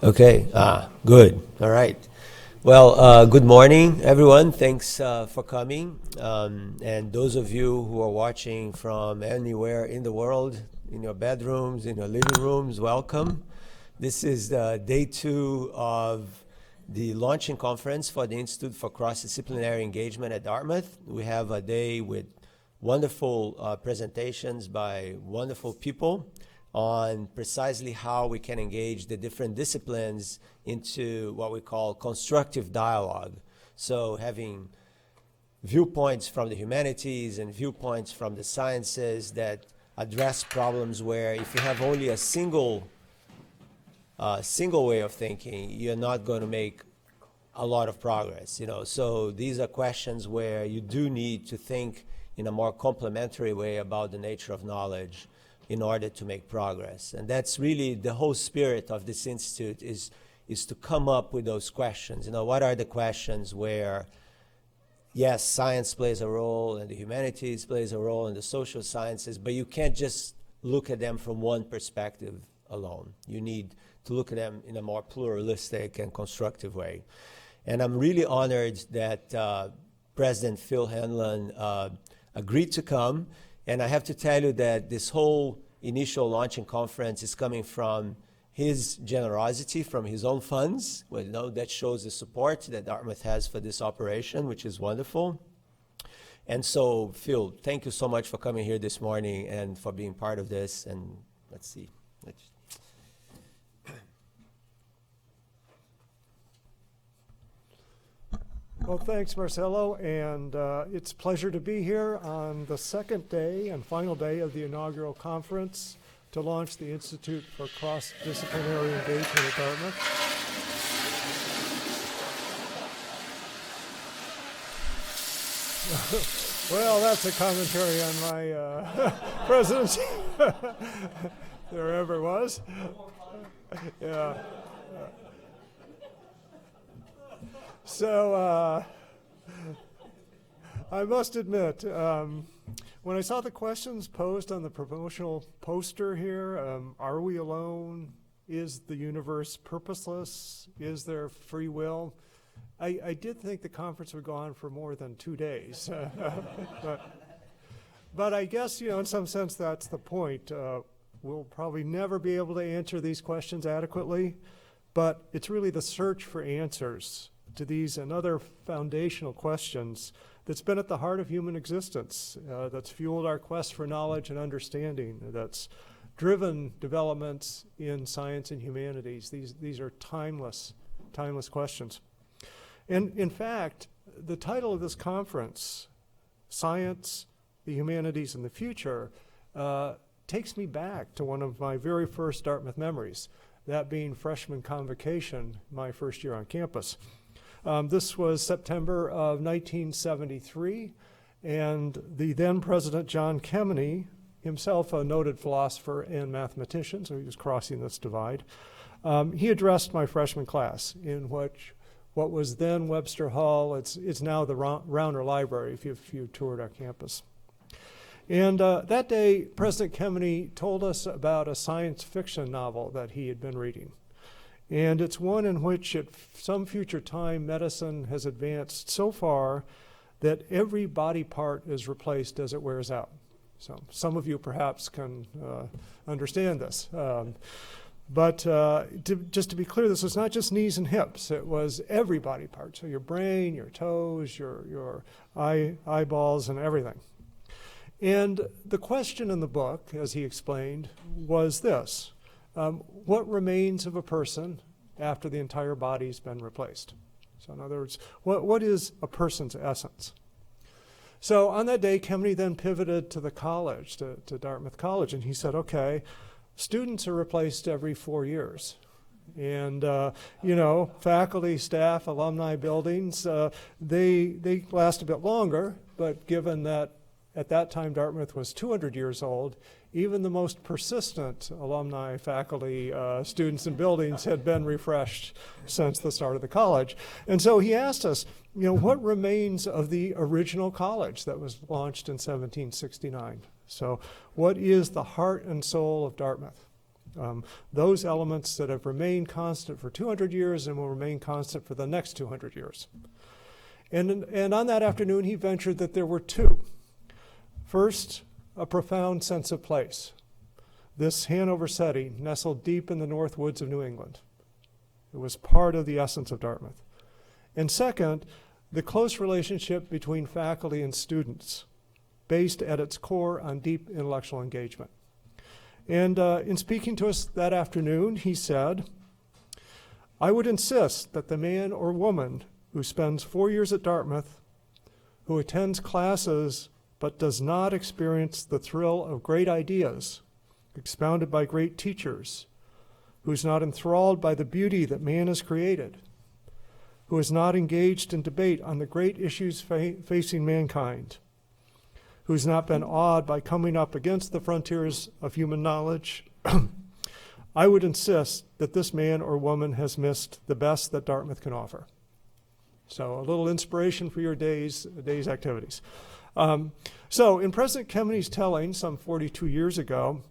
Okay, good. All right. Well, good morning, everyone. Thanks for coming. And those of you who are watching from anywhere in the world, in your bedrooms, in your living rooms, welcome. This is day 2 of the launching conference for the Institute for Cross-Disciplinary Engagement at Dartmouth. We have a day with wonderful presentations by wonderful people on precisely how we can engage the different disciplines into what we call constructive dialogue. So having viewpoints from the humanities and viewpoints from the sciences that address problems where if you have only a single way of thinking, you're not going to make a lot of progress. So these are questions where you do need to think in a more complementary way about the nature of knowledge in order to make progress. And that's really the whole spirit of this institute is to come up with those questions. What are the questions where, yes, science plays a role and the humanities plays a role and the social sciences, but you can't just look at them from one perspective alone. You need to look at them in a more pluralistic and constructive way. And I'm really honored that President Phil Hanlon agreed to come. And I have to tell you that this whole initial launching conference is coming from his generosity, from his own funds. Well, that shows the support that Dartmouth has for this operation, which is wonderful. And so, Phil, thank you so much for coming here this morning and for being part of this. And let's see. Well, thanks, Marcelo, and it's a pleasure to be here on the second day and final day of the inaugural conference to launch the Institute for Cross-Disciplinary Engagement at Dartmouth. Well, that's a commentary on my presidency. There ever was. Yeah. So I must admit, when I saw the questions posed on the promotional poster here, are we alone? Is the universe purposeless? Is there free will? I did think the conference would go on for more than 2 days. But I guess, in some sense, that's the point. We'll probably never be able to answer these questions adequately, but it's really the search for answers to these and other foundational questions that's been at the heart of human existence, that's fueled our quest for knowledge and understanding, that's driven developments in science and humanities. These are timeless questions. And in fact, the title of this conference, Science, the Humanities, and the Future, takes me back to one of my very first Dartmouth memories, that being freshman convocation, my first year on campus. This was September of 1973, and the then President John Kemeny, himself a noted philosopher and mathematician, so he was crossing this divide, he addressed my freshman class in what was then Webster Hall. It's now the Rauner Library if you toured our campus. And that day, President Kemeny told us about a science fiction novel that he had been reading. And it's one in which at some future time medicine has advanced so far that every body part is replaced as it wears out. So some of you perhaps can understand this. But just to be clear, this was not just knees and hips. It was every body part. So your brain, your toes, your eyeballs, and everything. And the question in the book, as he explained, was this. What remains of a person after the entire body's been replaced? So in other words, what is a person's essence? So on that day, Kemeny then pivoted to the college, to Dartmouth College, and he said, okay, students are replaced every 4 years. And, faculty, staff, alumni buildings, they last a bit longer, but given that at that time Dartmouth was 200 years old, even the most persistent alumni, faculty, students, and buildings had been refreshed since the start of the college. And so he asked us, what remains of the original college that was launched in 1769? So what is the heart and soul of Dartmouth? Those elements that have remained constant for 200 years and will remain constant for the next 200 years. And on that afternoon, he ventured that there were two. First, a profound sense of place. This Hanover setting, nestled deep in the north woods of New England. It was part of the essence of Dartmouth. And second, the close relationship between faculty and students, based at its core on deep intellectual engagement. And in speaking to us that afternoon, he said, "I would insist that the man or woman who spends 4 years at Dartmouth, who attends classes but does not experience the thrill of great ideas expounded by great teachers, who is not enthralled by the beauty that man has created, who is not engaged in debate on the great issues facing mankind, who has not been awed by coming up against the frontiers of human knowledge, I would insist that this man or woman has missed the best that Dartmouth can offer." So a little inspiration for your day's activities. So in President Kemmeny's telling some 42 years ago,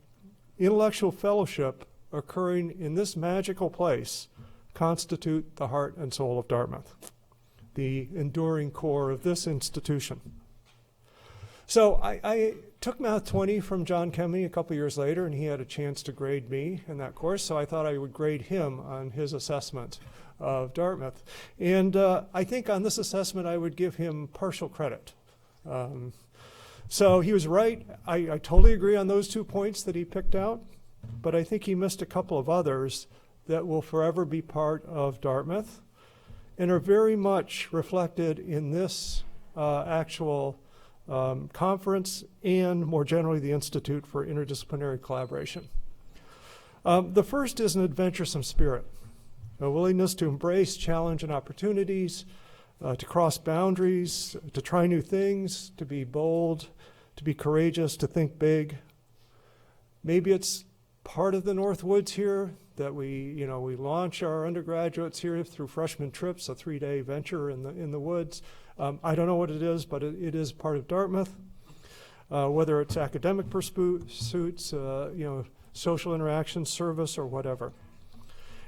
intellectual fellowship occurring in this magical place constitute the heart and soul of Dartmouth, the enduring core of this institution. So I took Math 20 from John Kemeny a couple years later, and he had a chance to grade me in that course, so I thought I would grade him on his assessment of Dartmouth. And I think on this assessment I would give him partial credit. So he was right. I totally agree on those 2 points that he picked out, but I think he missed a couple of others that will forever be part of Dartmouth and are very much reflected in this actual conference and more generally the Institute for Interdisciplinary Collaboration. The first is an adventuresome spirit, a willingness to embrace challenge and opportunities, to cross boundaries, to try new things, to be bold, to be courageous, to think big. Maybe it's part of the North Woods here that we launch our undergraduates here through freshman trips, a 3-day venture in the woods. I don't know what it is, but it is part of Dartmouth. Whether it's academic pursuits, social interaction, service, or whatever.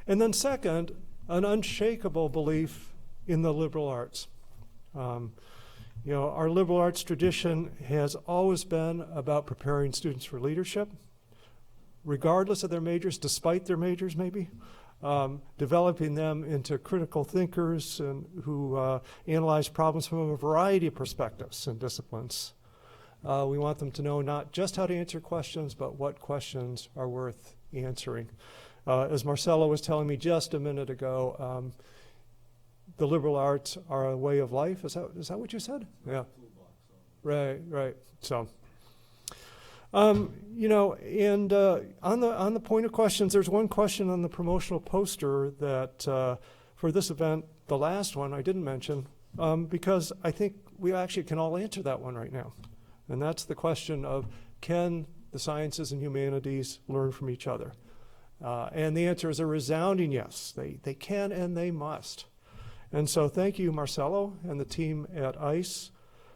And then second, an unshakable belief in the liberal arts. Our liberal arts tradition has always been about preparing students for leadership, regardless of their majors, despite their majors maybe, developing them into critical thinkers and who analyze problems from a variety of perspectives and disciplines. We want them to know not just how to answer questions, but what questions are worth answering. As Marcelo was telling me just a minute ago, the liberal arts are a way of life. Is that what you said? Yeah. Right. So, on the point of questions, there's one question on the promotional poster that for this event, the last one I didn't mention, because I think we actually can all answer that one right now. And that's the question of, can the sciences and humanities learn from each other? And the answer is a resounding yes. They can and they must. And so thank you, Marcelo, and the team at ICE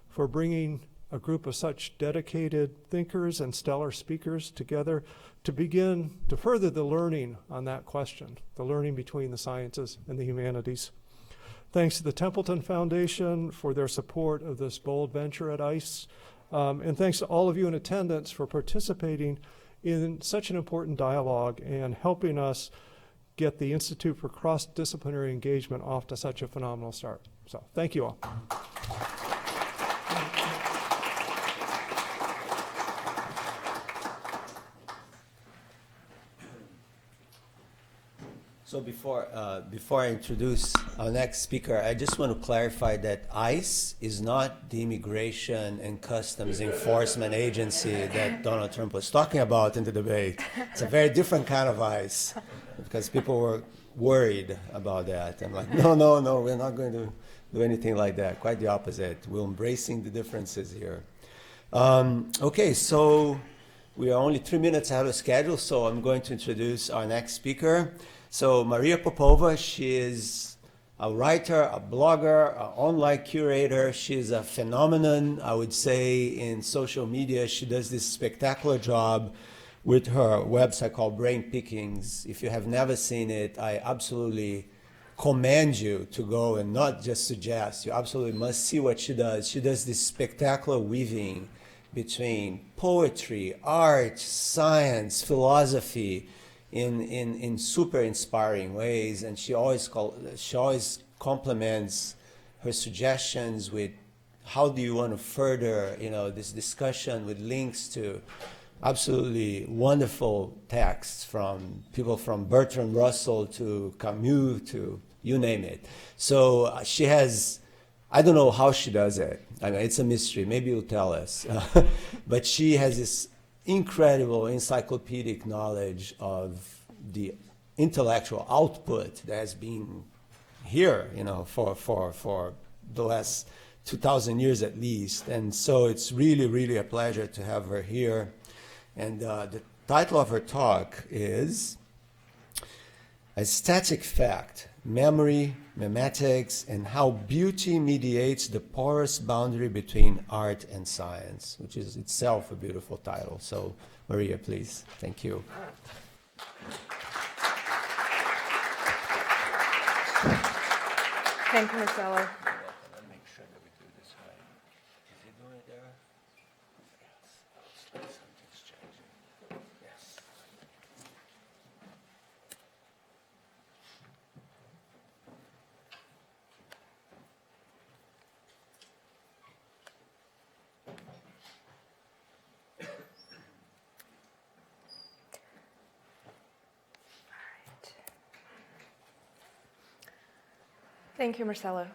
for bringing a group of such dedicated thinkers and stellar speakers together to begin to further the learning on that question, the learning between the sciences and the humanities. Thanks to the Templeton Foundation for their support of this bold venture at ICE. And thanks to all of you in attendance for participating in such an important dialogue and helping us get the Institute for Cross-Disciplinary Engagement off to such a phenomenal start. So thank you all. So before I introduce our next speaker, I just want to clarify that ICE is not the Immigration and Customs Enforcement Agency that Donald Trump was talking about in the debate. It's a very different kind of ICE, because people were worried about that. I'm like, no, we're not going to do anything like that. Quite the opposite. We're embracing the differences here. Okay, so we are only 3 minutes out of schedule, so I'm going to introduce our next speaker. So Maria Popova, she is a writer, a blogger, an online curator. She's a phenomenon, I would say, in social media. She does this spectacular job with her website called Brain Pickings. If you have never seen it, I absolutely commend you to go, and not just suggest. You absolutely must see what she does. She does this spectacular weaving between poetry, art, science, philosophy in super inspiring ways. And she always complements her suggestions with how do you want to further, this discussion with links to absolutely wonderful texts from people from Bertrand Russell to Camus to you name it. So she has, I don't know how she does it. I mean, it's a mystery. Maybe you'll tell us. But she has this incredible encyclopedic knowledge of the intellectual output that has been here, for the last 2,000 years at least. And so it's really, really a pleasure to have her here. And the title of her talk is Aesthetic Fact, Memory, Memetics, and How Beauty Mediates the Porous Boundary Between Art and Science, which is itself a beautiful title. So, Maria, please. Thank you. Thank you, Marcelo. Make sure that we do this right. Is he doing it there? Yes. Something's changing. Yes. Thank you, Marcelo.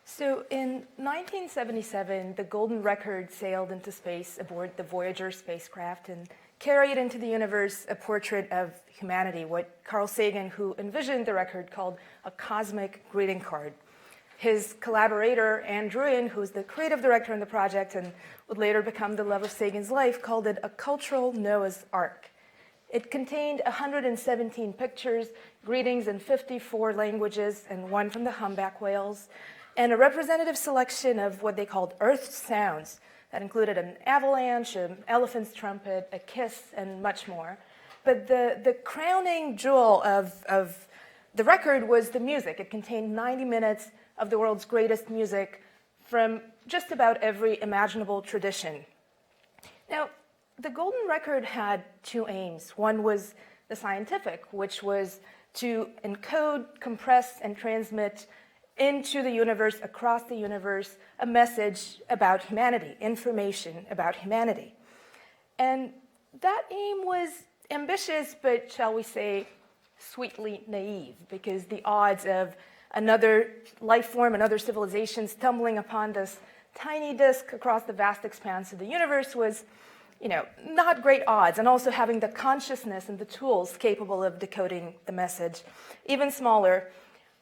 So in 1977, the Golden Record sailed into space aboard the Voyager spacecraft and carried into the universe a portrait of humanity, what Carl Sagan, who envisioned the record, called a cosmic greeting card. His collaborator, Ann Druyan, who was the creative director on the project and would later become the love of Sagan's life, called it a cultural Noah's Ark. It contained 117 pictures, greetings in 54 languages, and one from the humpback whales, and a representative selection of what they called Earth sounds that included an avalanche, an elephant's trumpet, a kiss, and much more. But the crowning jewel of the record was the music. It contained 90 minutes of the world's greatest music from just about every imaginable tradition. Now, the Golden Record had two aims. One was the scientific, which was to encode, compress, and transmit into the universe, across the universe, a message about humanity, information about humanity. And that aim was ambitious, but shall we say, sweetly naive, because the odds of another life form, another civilization stumbling upon this tiny disk across the vast expanse of the universe was, not great odds, and also having the consciousness and the tools capable of decoding the message, even smaller.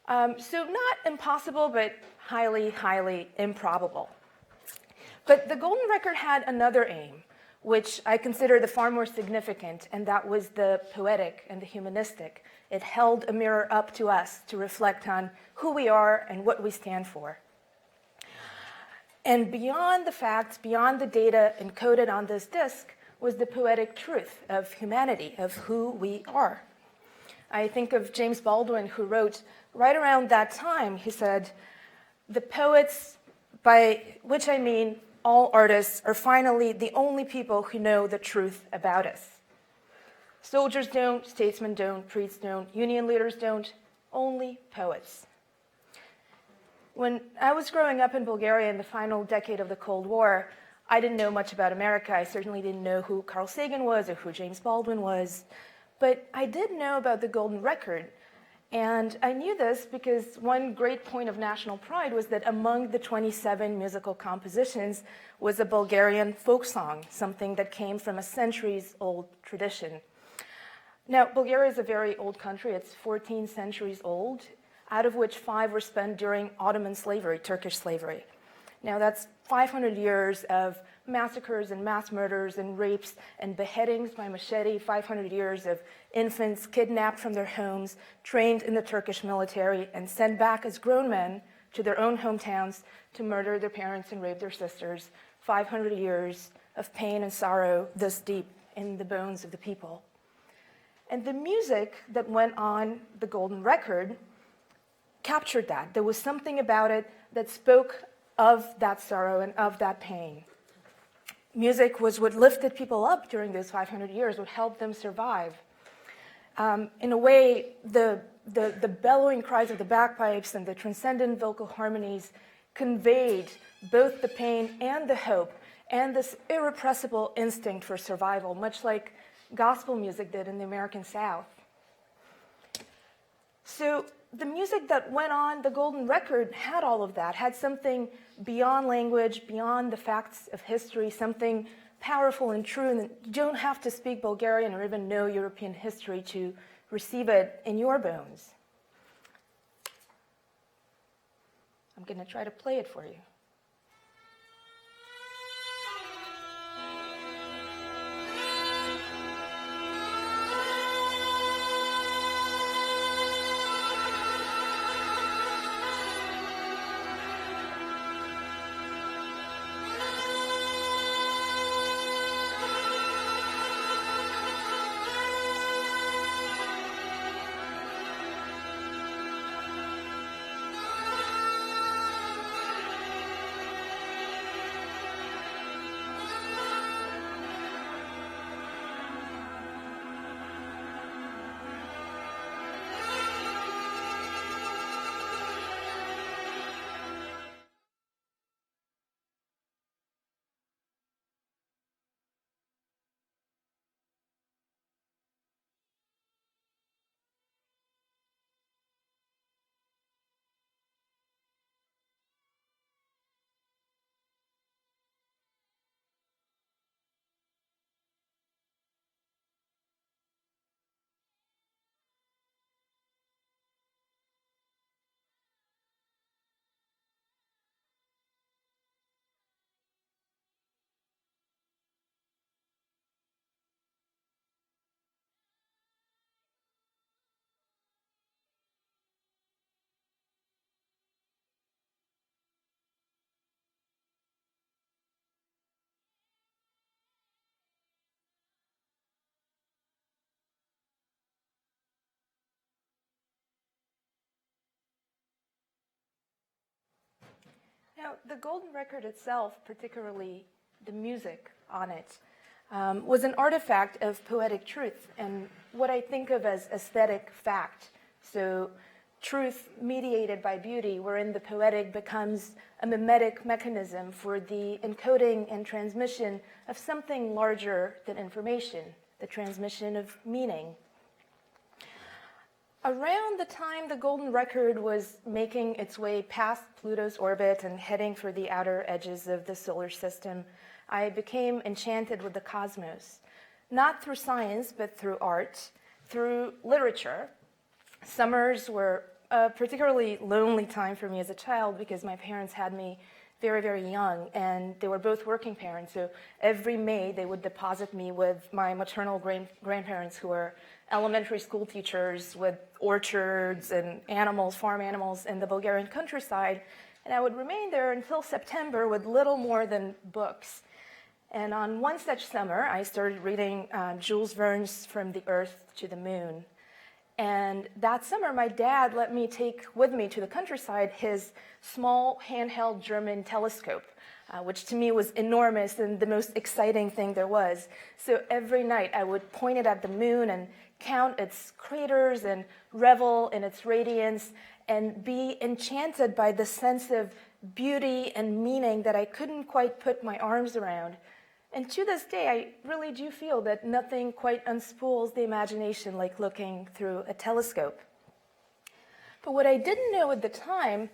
So not impossible, but highly, highly improbable. But the Golden Record had another aim, which I consider the far more significant, and that was the poetic and the humanistic. It held a mirror up to us to reflect on who we are and what we stand for. And beyond the facts, beyond the data encoded on this disk, was the poetic truth of humanity, of who we are. I think of James Baldwin, who wrote right around that time, he said, "The poets, by which I mean all artists, are finally the only people who know the truth about us. Soldiers don't, statesmen don't, priests don't, union leaders don't, only poets." When I was growing up in Bulgaria in the final decade of the Cold War, I didn't know much about America. I certainly didn't know who Carl Sagan was or who James Baldwin was. But I did know about the Golden Record. And I knew this because one great point of national pride was that among the 27 musical compositions was a Bulgarian folk song, something that came from a centuries-old tradition. Now, Bulgaria is a very old country. It's 14 centuries old, out of which 5 were spent during Ottoman slavery, Turkish slavery. Now, that's 500 years of massacres and mass murders and rapes and beheadings by machete, 500 years of infants kidnapped from their homes, trained in the Turkish military, and sent back as grown men to their own hometowns to murder their parents and rape their sisters. 500 years of pain and sorrow this deep in the bones of the people. And the music that went on the golden record captured that. There was something about it that spoke of that sorrow and of that pain. Music was what lifted people up during those 500 years, what helped them survive. In a way, the bellowing cries of the bagpipes and the transcendent vocal harmonies conveyed both the pain and the hope and this irrepressible instinct for survival, much like gospel music did in the American South. So the music that went on the golden record had all of that, had something beyond language, beyond the facts of history, something powerful and true, and you don't have to speak Bulgarian or even know European history to receive it in your bones. I'm going to try to play it for you. Now, the golden record itself, particularly the music on it, was an artifact of poetic truth and what I think of as aesthetic fact. So truth mediated by beauty, wherein the poetic becomes a mimetic mechanism for the encoding and transmission of something larger than information, the transmission of meaning. Around the time the golden record was making its way past Pluto's orbit and heading for the outer edges of the solar system, I became enchanted with the cosmos, not through science, but through art, through literature. Summers were a particularly lonely time for me as a child because my parents had me very, very young, and they were both working parents. So every May, they would deposit me with my maternal grandparents, who were elementary school teachers with orchards and animals, farm animals in the Bulgarian countryside. And I would remain there until September with little more than books. And on one such summer, I started reading Jules Verne's From the Earth to the Moon. And that summer, my dad let me take with me to the countryside his small handheld German telescope, which to me was enormous and the most exciting thing there was. So every night I would point it at the moon and count its craters and revel in its radiance and be enchanted by the sense of beauty and meaning that I couldn't quite put my arms around. And to this day, I really do feel that nothing quite unspools the imagination like looking through a telescope. But what I didn't know at the time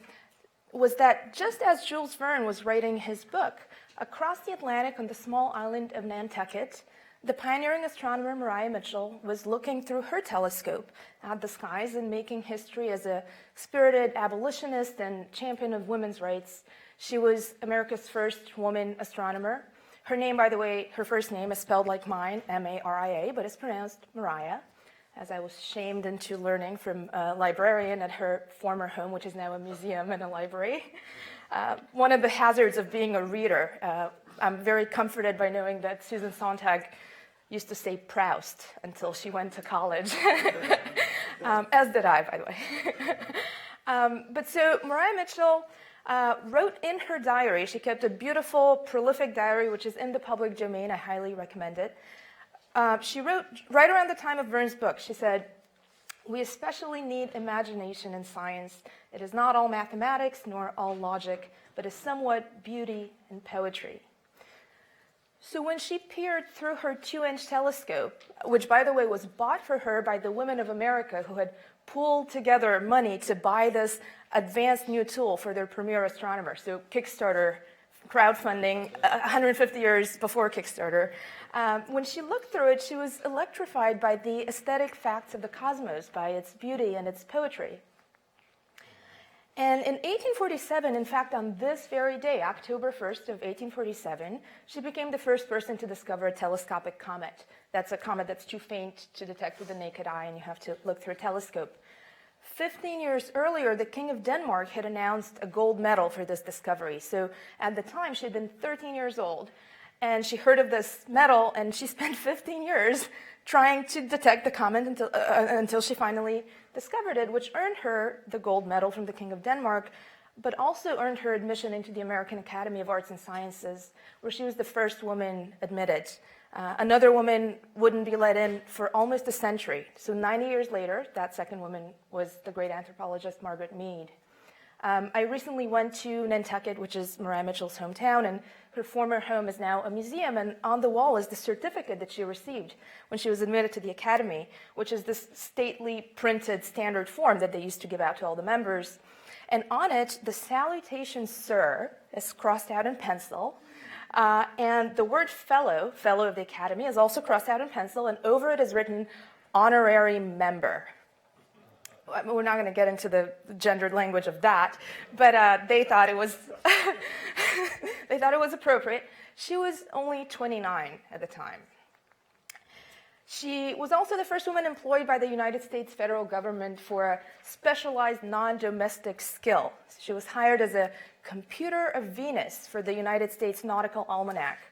was that just as Jules Verne was writing his book, across the Atlantic on the small island of Nantucket, the pioneering astronomer Maria Mitchell was looking through her telescope at the skies and making history as a spirited abolitionist and champion of women's rights. She was America's first woman astronomer. Her name, by the way, her first name is spelled like mine, M-A-R-I-A, but it's pronounced Mariah, as I was shamed into learning from a librarian at her former home, which is now a museum and a library. One of the hazards of being a reader, I'm very comforted by knowing that Susan Sontag used to say Proust until she went to college, as did I, by the way. But so Maria Mitchell wrote in her diary, she kept a beautiful, prolific diary, which is in the public domain. I highly recommend it. She wrote right around the time of Verne's book, she said, "We especially need imagination in science. It is not all mathematics nor all logic, but is somewhat beauty and poetry." So when she peered through her 2-inch telescope, which, by the way, was bought for her by the women of America who had pooled together money to buy this advanced new tool for their premier astronomer, so Kickstarter crowdfunding 150 years before Kickstarter. When she looked through it, she was electrified by the aesthetic facts of the cosmos, by its beauty and its poetry. And in 1847, in fact, on this very day, October 1st of 1847, she became the first person to discover a telescopic comet. That's a comet that's too faint to detect with the naked eye, and you have to look through a telescope. 15 years earlier, the King of Denmark had announced a gold medal for this discovery. So at the time, she had been 13 years old, and she heard of this medal, and she spent 15 years trying to detect the comet until she finally discovered it, which earned her the gold medal from the King of Denmark, but also earned her admission into the American Academy of Arts and Sciences, where she was the first woman admitted. Another woman wouldn't be let in for almost a century. So 90 years later, that second woman was the great anthropologist Margaret Mead. I recently went to Nantucket, which is Maria Mitchell's hometown, and her former home is now a museum, and on the wall is the certificate that she received when she was admitted to the Academy, which is this stately printed standard form that they used to give out to all the members. And on it, the salutation, sir, is crossed out in pencil, and the word fellow of the Academy, is also crossed out in pencil, and over it is written honorary member. We're not going to get into the gendered language of that, but they thought it was they thought it was appropriate. She was only 29 at the time. She was also the first woman employed by the United States federal government for a specialized non-domestic skill. She was hired as a computer of Venus for the United States Nautical Almanac,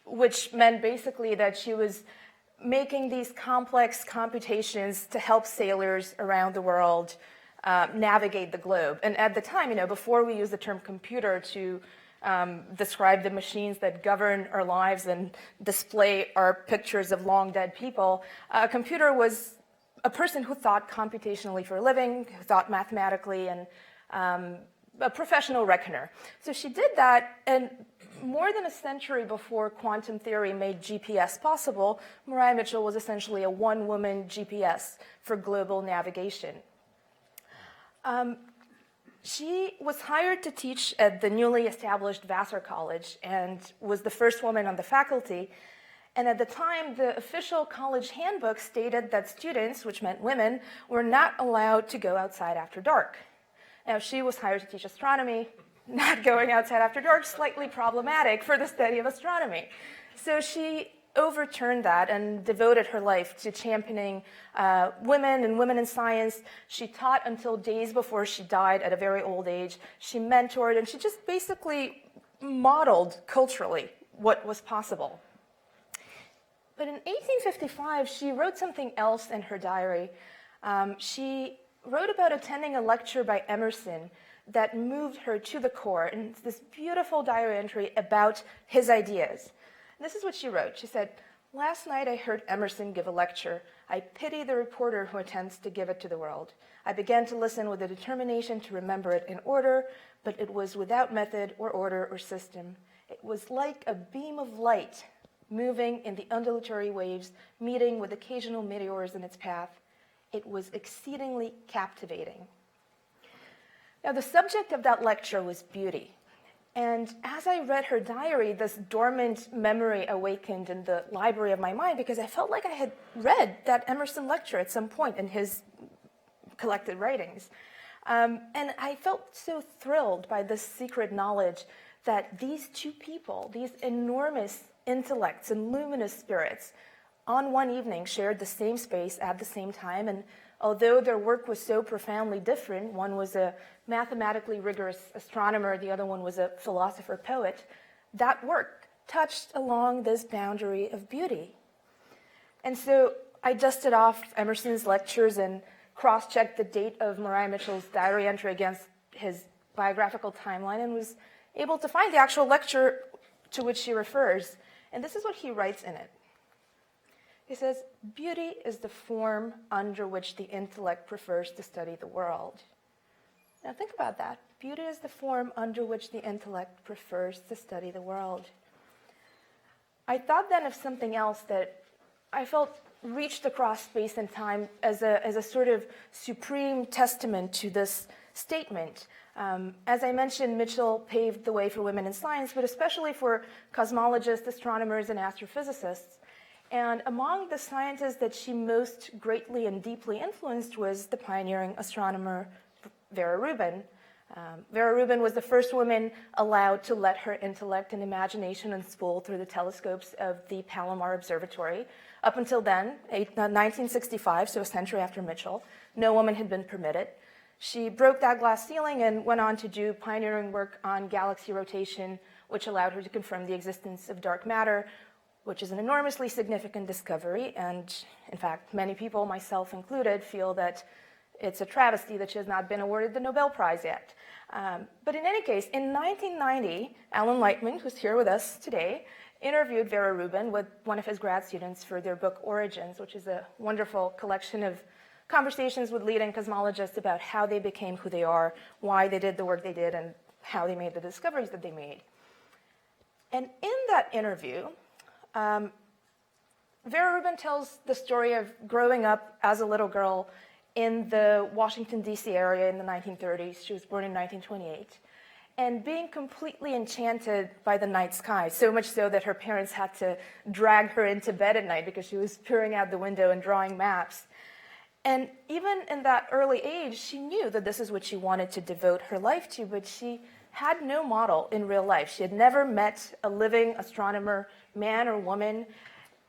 which meant basically that she was making these complex computations to help sailors around the world navigate the globe. And at the time, before we used the term computer to describe the machines that govern our lives and display our pictures of long dead people, a computer was a person who thought computationally for a living, who thought mathematically, and a professional reckoner. So she did that, and more than a century before quantum theory made GPS possible, Maria Mitchell was essentially a one-woman GPS for global navigation. She was hired to teach at the newly established Vassar College and was the first woman on the faculty. And at the time, the official college handbook stated that students, which meant women, were not allowed to go outside after dark. Now, she was hired to teach astronomy. Not going outside after dark, slightly problematic for the study of astronomy. So she overturned that and devoted her life to championing women and women in science. She taught until days before she died at a very old age. She mentored, and she just basically modeled culturally what was possible. But in 1855, she wrote something else in her diary. She wrote about attending a lecture by Emerson that moved her to the core, and it's this beautiful diary entry about his ideas. And this is what she wrote. She said, "Last night I heard Emerson give a lecture. I pity the reporter who attempts to give it to the world. I began to listen with a determination to remember it in order, but it was without method or order or system. It was like a beam of light moving in the undulatory waves, meeting with occasional meteors in its path. It was exceedingly captivating." Now, the subject of that lecture was beauty. And as I read her diary, this dormant memory awakened in the library of my mind because I felt like I had read that Emerson lecture at some point in his collected writings. And I felt so thrilled by this secret knowledge that these two people, these enormous intellects and luminous spirits, on one evening shared the same space at the same time. And although their work was so profoundly different, one was a mathematically rigorous astronomer, the other one was a philosopher poet, that work touched along this boundary of beauty. And so I dusted off Emerson's lectures and cross-checked the date of Maria Mitchell's diary entry against his biographical timeline and was able to find the actual lecture to which she refers. And this is what he writes in it. He says, "Beauty is the form under which the intellect prefers to study the world." Now think about that. Beauty is the form under which the intellect prefers to study the world. I thought then of something else that I felt reached across space and time as a sort of supreme testament to this statement. As I mentioned, Mitchell paved the way for women in science, but especially for cosmologists, astronomers, and astrophysicists. And among the scientists that she most greatly and deeply influenced was the pioneering astronomer Vera Rubin. Vera Rubin was the first woman allowed to let her intellect and imagination unspool through the telescopes of the Palomar Observatory. Up until then, 1965, so a century after Mitchell, no woman had been permitted. She broke that glass ceiling and went on to do pioneering work on galaxy rotation, which allowed her to confirm the existence of dark matter, which is an enormously significant discovery. And in fact, many people, myself included, feel that it's a travesty that she has not been awarded the Nobel Prize yet. But in any case, in 1990, Alan Lightman, who's here with us today, interviewed Vera Rubin with one of his grad students for their book Origins, which is a wonderful collection of conversations with leading cosmologists about how they became who they are, why they did the work they did, and how they made the discoveries that they made. And in that interview, Vera Rubin tells the story of growing up as a little girl in the Washington, D.C. area in the 1930s. She was born in 1928. And being completely enchanted by the night sky, so much so that her parents had to drag her into bed at night because she was peering out the window and drawing maps. And even in that early age, she knew that this is what she wanted to devote her life to, but she had no model in real life. She had never met a living astronomer, man or woman.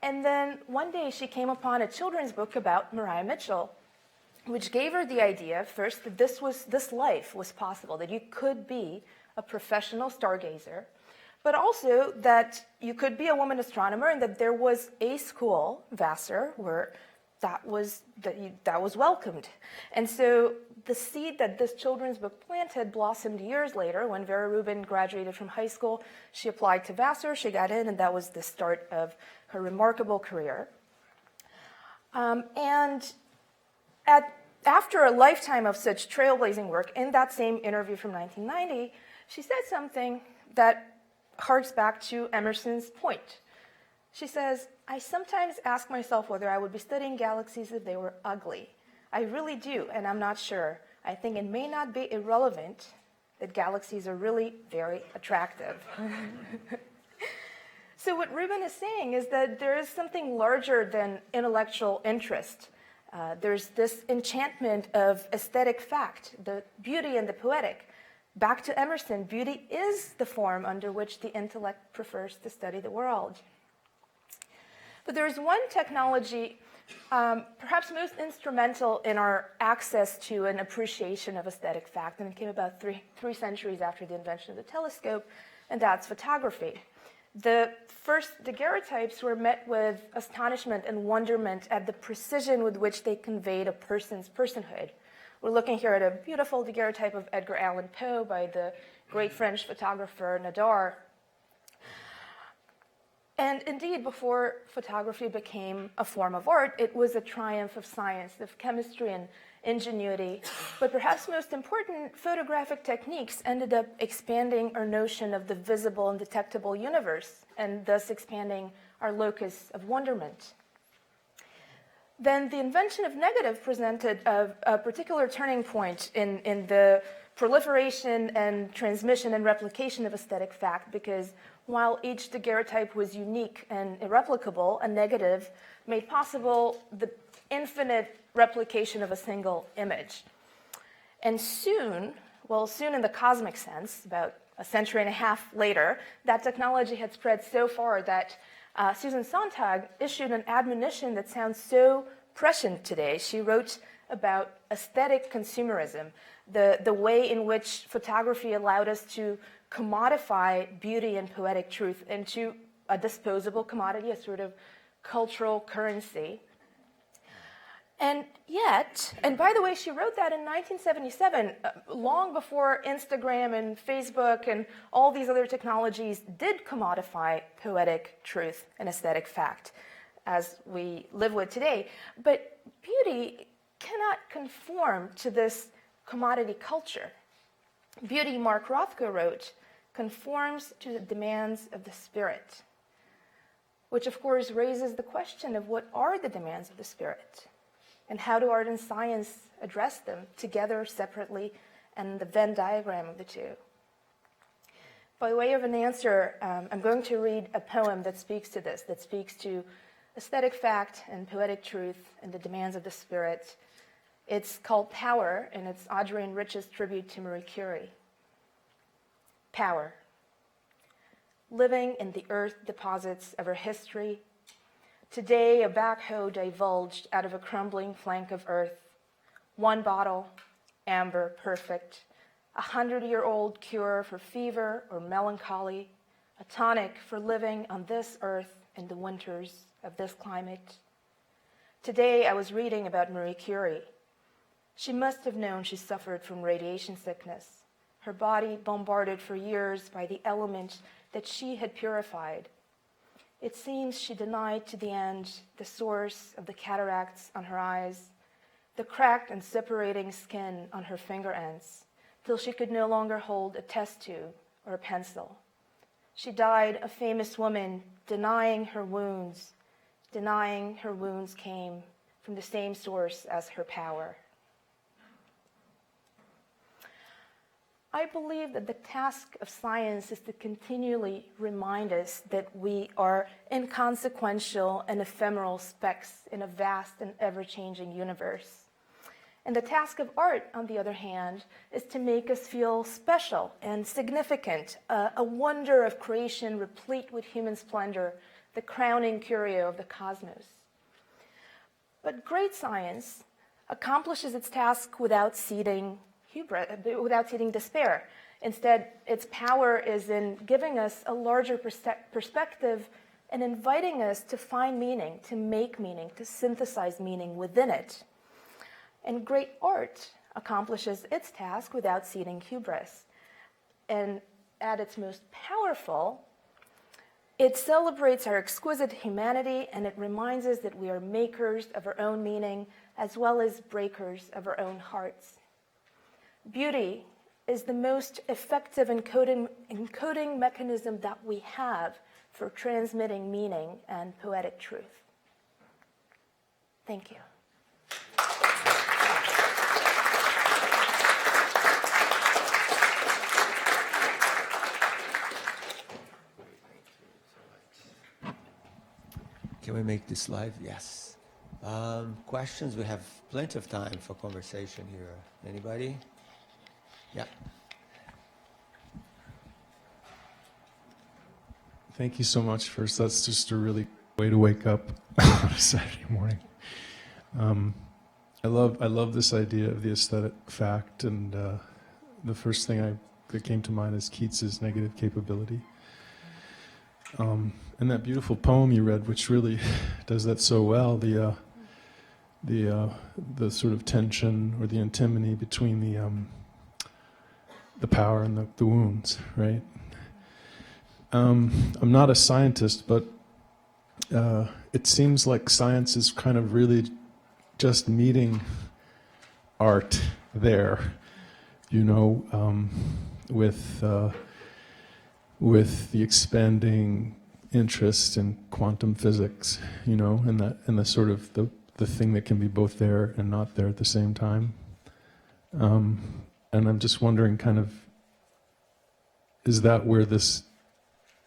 And then one day she came upon a children's book about Maria Mitchell, which gave her the idea, first, that this life was possible, that you could be a professional stargazer, but also that you could be a woman astronomer and that there was a school, Vassar, where that was welcomed. And so the seed that this children's book planted blossomed years later. When Vera Rubin graduated from high school, she applied to Vassar, she got in, and that was the start of her remarkable career. After a lifetime of such trailblazing work, in that same interview from 1990, she said something that harks back to Emerson's point. She says, "I sometimes ask myself whether I would be studying galaxies if they were ugly. I really do, and I'm not sure. I think it may not be irrelevant that galaxies are really very attractive." So what Rubin is saying is that there is something larger than intellectual interest. There's this enchantment of aesthetic fact, the beauty and the poetic. Back to Emerson, beauty is the form under which the intellect prefers to study the world. But there's one technology, perhaps most instrumental in our access to an appreciation of aesthetic fact, and it came about three centuries after the invention of the telescope, and that's photography. The first daguerreotypes were met with astonishment and wonderment at the precision with which they conveyed a person's personhood. We're looking here at a beautiful daguerreotype of Edgar Allan Poe by the great French photographer Nadar. And indeed, before photography became a form of art, it was a triumph of science, of chemistry and ingenuity. But perhaps most important, photographic techniques ended up expanding our notion of the visible and detectable universe, and thus expanding our locus of wonderment. Then the invention of negative presented a particular turning point in the proliferation and transmission and replication of aesthetic fact, because while each daguerreotype was unique and irreplicable, a negative made possible the infinite replication of a single image. And soon in the cosmic sense, about a century and a half later, that technology had spread so far that Susan Sontag issued an admonition that sounds so prescient today. She wrote about aesthetic consumerism, the way in which photography allowed us to commodify beauty and poetic truth, and to a disposable commodity, a sort of cultural currency. And yet, and by the way, she wrote that in 1977, long before Instagram and Facebook and all these other technologies did commodify poetic truth and aesthetic fact as we live with today. But beauty cannot conform to this commodity culture. Beauty, Mark Rothko wrote, conforms to the demands of the spirit, which of course raises the question of what are the demands of the spirit? And how do art and science address them together, separately, and the Venn diagram of the two? By way of an answer, I'm going to read a poem that speaks to this, that speaks to aesthetic fact and poetic truth and the demands of the spirit. It's called Power, and it's Adrienne Rich's tribute to Marie Curie. Power. Living in the earth deposits of her history, today, a backhoe divulged out of a crumbling flank of earth. One bottle, amber, perfect. 100-year-old cure for fever or melancholy. A tonic for living on this earth in the winters of this climate. Today, I was reading about Marie Curie. She must have known she suffered from radiation sickness. Her body bombarded for years by the element that she had purified. It seems she denied to the end the source of the cataracts on her eyes, the cracked and separating skin on her finger ends, till she could no longer hold a test tube or a pencil. She died a famous woman, denying her wounds came from the same source as her power. I believe that the task of science is to continually remind us that we are inconsequential and ephemeral specks in a vast and ever-changing universe. And the task of art, on the other hand, is to make us feel special and significant, a wonder of creation replete with human splendor, the crowning curio of the cosmos. But great science accomplishes its task without ceding despair. Instead, its power is in giving us a larger perspective and inviting us to find meaning, to make meaning, to synthesize meaning within it. And great art accomplishes its task without ceding hubris. And at its most powerful, it celebrates our exquisite humanity, and it reminds us that we are makers of our own meaning as well as breakers of our own hearts. Beauty is the most effective encoding mechanism that we have for transmitting meaning and poetic truth. Thank you. Can we make this live? Yes. Questions? We have plenty of time for conversation here. Anybody? Yeah. Thank you so much. First, that's just a really way to wake up on a Saturday morning. I love this idea of the aesthetic fact, and the first thing that came to mind is Keats's negative capability. And that beautiful poem you read, which really does that so well, the sort of tension or the antimony between the power and the wounds, right? I'm not a scientist, but it seems like science is kind of really just meeting art there, you know, with the expanding interest in quantum physics, you know, and the sort of the thing that can be both there and not there at the same time. And I'm just wondering, kind of, is that where this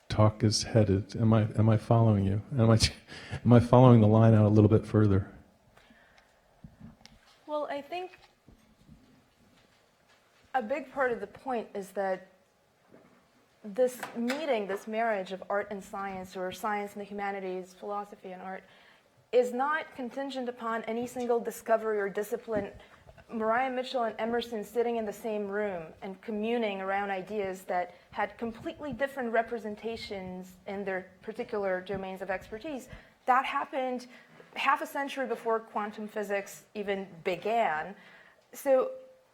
talk is headed? Am I following you? Am I following the line out a little bit further? Well, I think a big part of the point is that this meeting, this marriage of art and science, or science and the humanities, philosophy and art, is not contingent upon any single discovery or discipline Maria Mitchell and Emerson sitting in the same room and communing around ideas that had completely different representations in their particular domains of expertise. That happened half a century before quantum physics even began. So,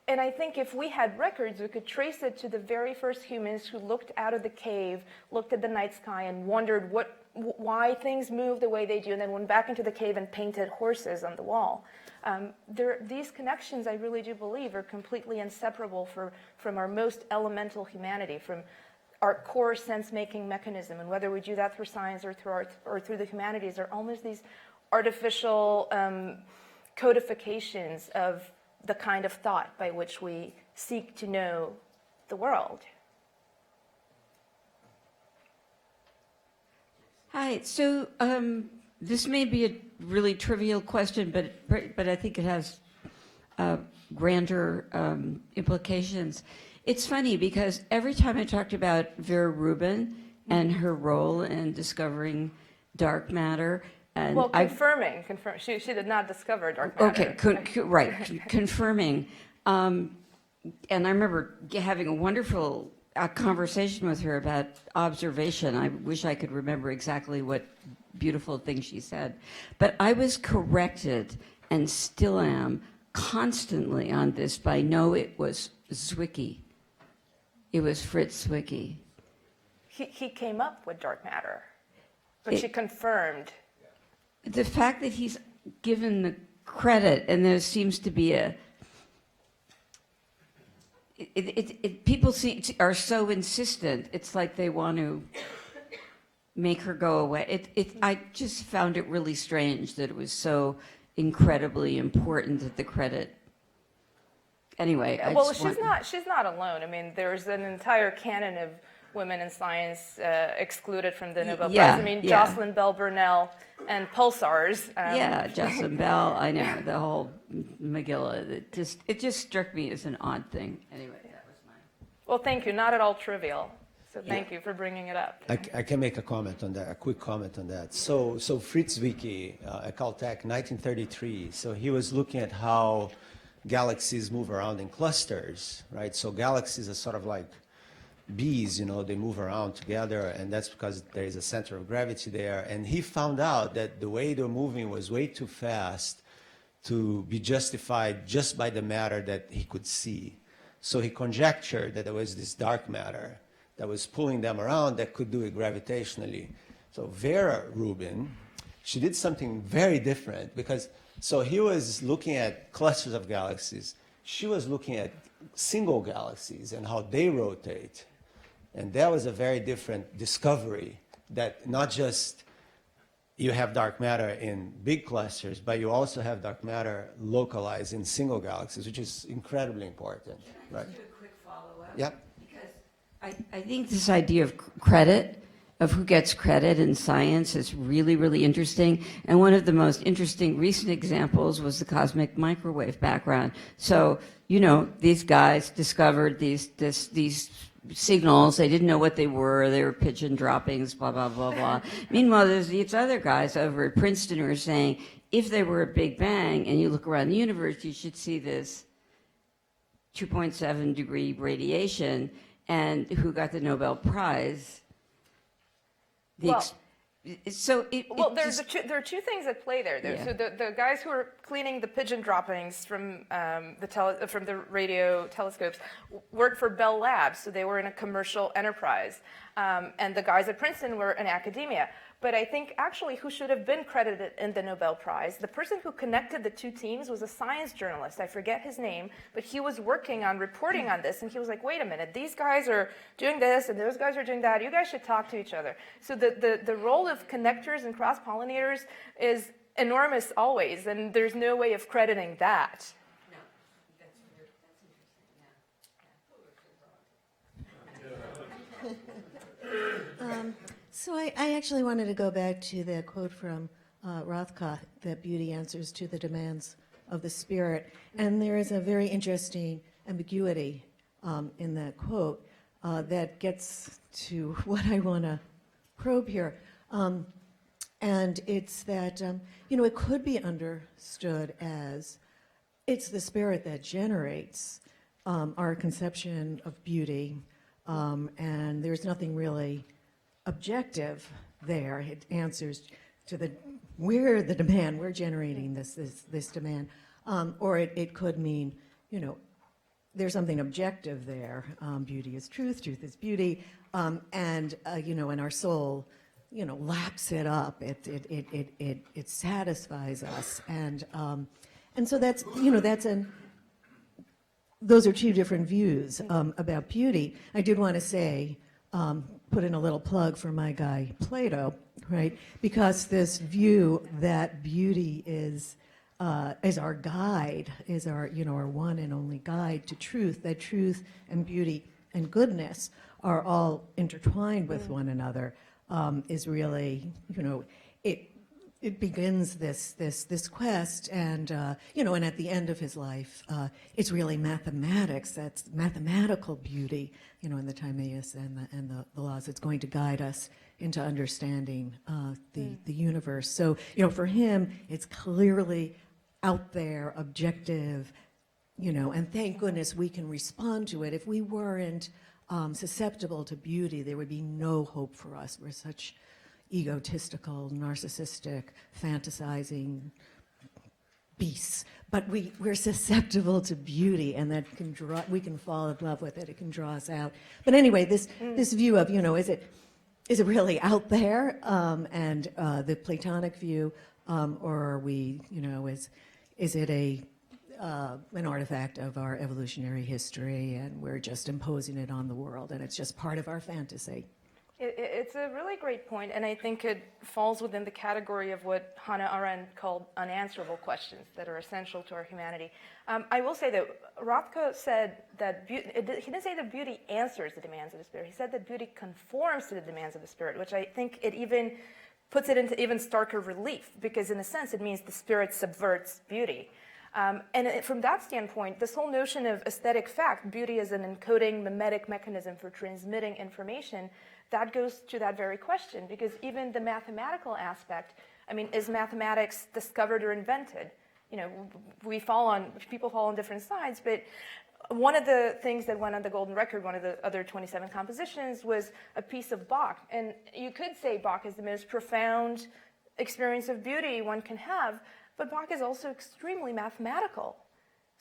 and I think if we had records, we could trace it to the very first humans who looked out of the cave, looked at the night sky, and wondered why things move the way they do, and then went back into the cave and painted horses on the wall. These connections, I really do believe, are completely inseparable from our most elemental humanity, from our core sense-making mechanism. And whether we do that through science or through art or through the humanities, are almost these artificial codifications of the kind of thought by which we seek to know the world. Hi. So this may be a really trivial question, but I think it has grander implications. It's funny because every time I talked about Vera Rubin and her role in discovering dark matter, and well, confirming. She did not discover dark matter. Okay, right, confirming. And I remember having a wonderful conversation with her about observation. I wish I could remember exactly what beautiful thing she said. But I was corrected, and still am, constantly on this by no, it was Zwicky. It was Fritz Zwicky. He came up with dark matter, but she confirmed. The fact that he's given the credit, and there seems to be a... people are so insistent. It's like they want to make her go away. I just found it really strange that it was so incredibly important that the credit. Anyway, well, she's not alone. I mean, there's an entire canon of women in science excluded from the Nobel Prize. I mean, Jocelyn Bell Burnell and pulsars. Jocelyn Bell. I know the whole Megillah. It just struck me as an odd thing. Anyway, that was mine. Well, thank you. Not at all trivial. So thank you for bringing it up. I can make a comment on that, a quick comment on that. So Fritz Zwicky at Caltech, 1933. So he was looking at how galaxies move around in clusters, right? So galaxies are sort of like bees, they move around together, and that's because there is a center of gravity there. And he found out that the way they're moving was way too fast to be justified just by the matter that he could see. So he conjectured that there was this dark matter that was pulling them around that could do it gravitationally. So Vera Rubin, she did something very different because, so he was looking at clusters of galaxies. She was looking at single galaxies and how they rotate. And that was a very different discovery, that not just you have dark matter in big clusters, but you also have dark matter localized in single galaxies, which is incredibly important. Right? Do a quick follow-up? Yep. Because I think this idea of credit, of who gets credit in science, is really, really interesting. And one of the most interesting recent examples was the cosmic microwave background. So, these guys discovered these signals. They didn't know what they were. They were pigeon droppings, blah, blah, blah, blah. Meanwhile, there's these other guys over at Princeton who are saying, if there were a Big Bang and you look around the universe, you should see this 2.7 degree radiation. And who got the Nobel Prize? There are two things at play there. Yeah. So the guys who are cleaning the pigeon droppings from the radio telescopes worked for Bell Labs, so they were in a commercial enterprise, and the guys at Princeton were in academia. But I think actually who should have been credited in the Nobel Prize, the person who connected the two teams was a science journalist. I forget his name, but he was working on reporting on this, and he was like, wait a minute, these guys are doing this, and those guys are doing that. You guys should talk to each other. So the role of connectors and cross-pollinators is enormous always, and there's no way of crediting that. No, that's interesting, So I actually wanted to go back to the quote from Rothko, that beauty answers to the demands of the spirit. And there is a very interesting ambiguity in that quote that gets to what I want to probe here. And it's that, it could be understood as it's the spirit that generates our conception of beauty, and there's nothing really objective there. It answers to we're the demand, we're generating this demand. Or it could mean, you know, there's something objective there. Beauty is truth is beauty, and you know, and our soul, you know, laps it up. It satisfies us, and so that's, you know, those are two different views about beauty. I did want to say, put in a little plug for my guy Plato, right? Because this view that beauty is our guide, is our, you know, our one and only guide to truth, that truth and beauty and goodness are all intertwined with one another, is really, you know, it begins this quest, and you know, and at the end of his life, it's really mathematics. That's mathematical beauty, you know, in the Timaeus and the laws. It's going to guide us into understanding the universe. So, you know, for him, it's clearly out there, objective, you know, and thank goodness we can respond to it. If we weren't susceptible to beauty, there would be no hope for us. We're such egotistical, narcissistic, fantasizing beasts. But we're susceptible to beauty, and that can we can fall in love with it. It can draw us out. But anyway, this view of, you know, is it really out there, and the Platonic view, or are we, you know, is it an artifact of our evolutionary history, and we're just imposing it on the world, and it's just part of our fantasy? It's a really great point, and I think it falls within the category of what Hannah Arendt called unanswerable questions that are essential to our humanity. I will say that Rothko said that he didn't say that beauty answers the demands of the spirit. He said that beauty conforms to the demands of the spirit, which I think it even puts it into even starker relief, because in a sense it means the spirit subverts beauty. And from that standpoint, this whole notion of aesthetic fact, beauty as an encoding mimetic mechanism for transmitting information, that goes to that very question, because even the mathematical aspect, I mean, is mathematics discovered or invented? You know, people fall on different sides, but one of the things that went on the Golden Record, one of the other 27 compositions, was a piece of Bach. And you could say Bach is the most profound experience of beauty one can have, but Bach is also extremely mathematical.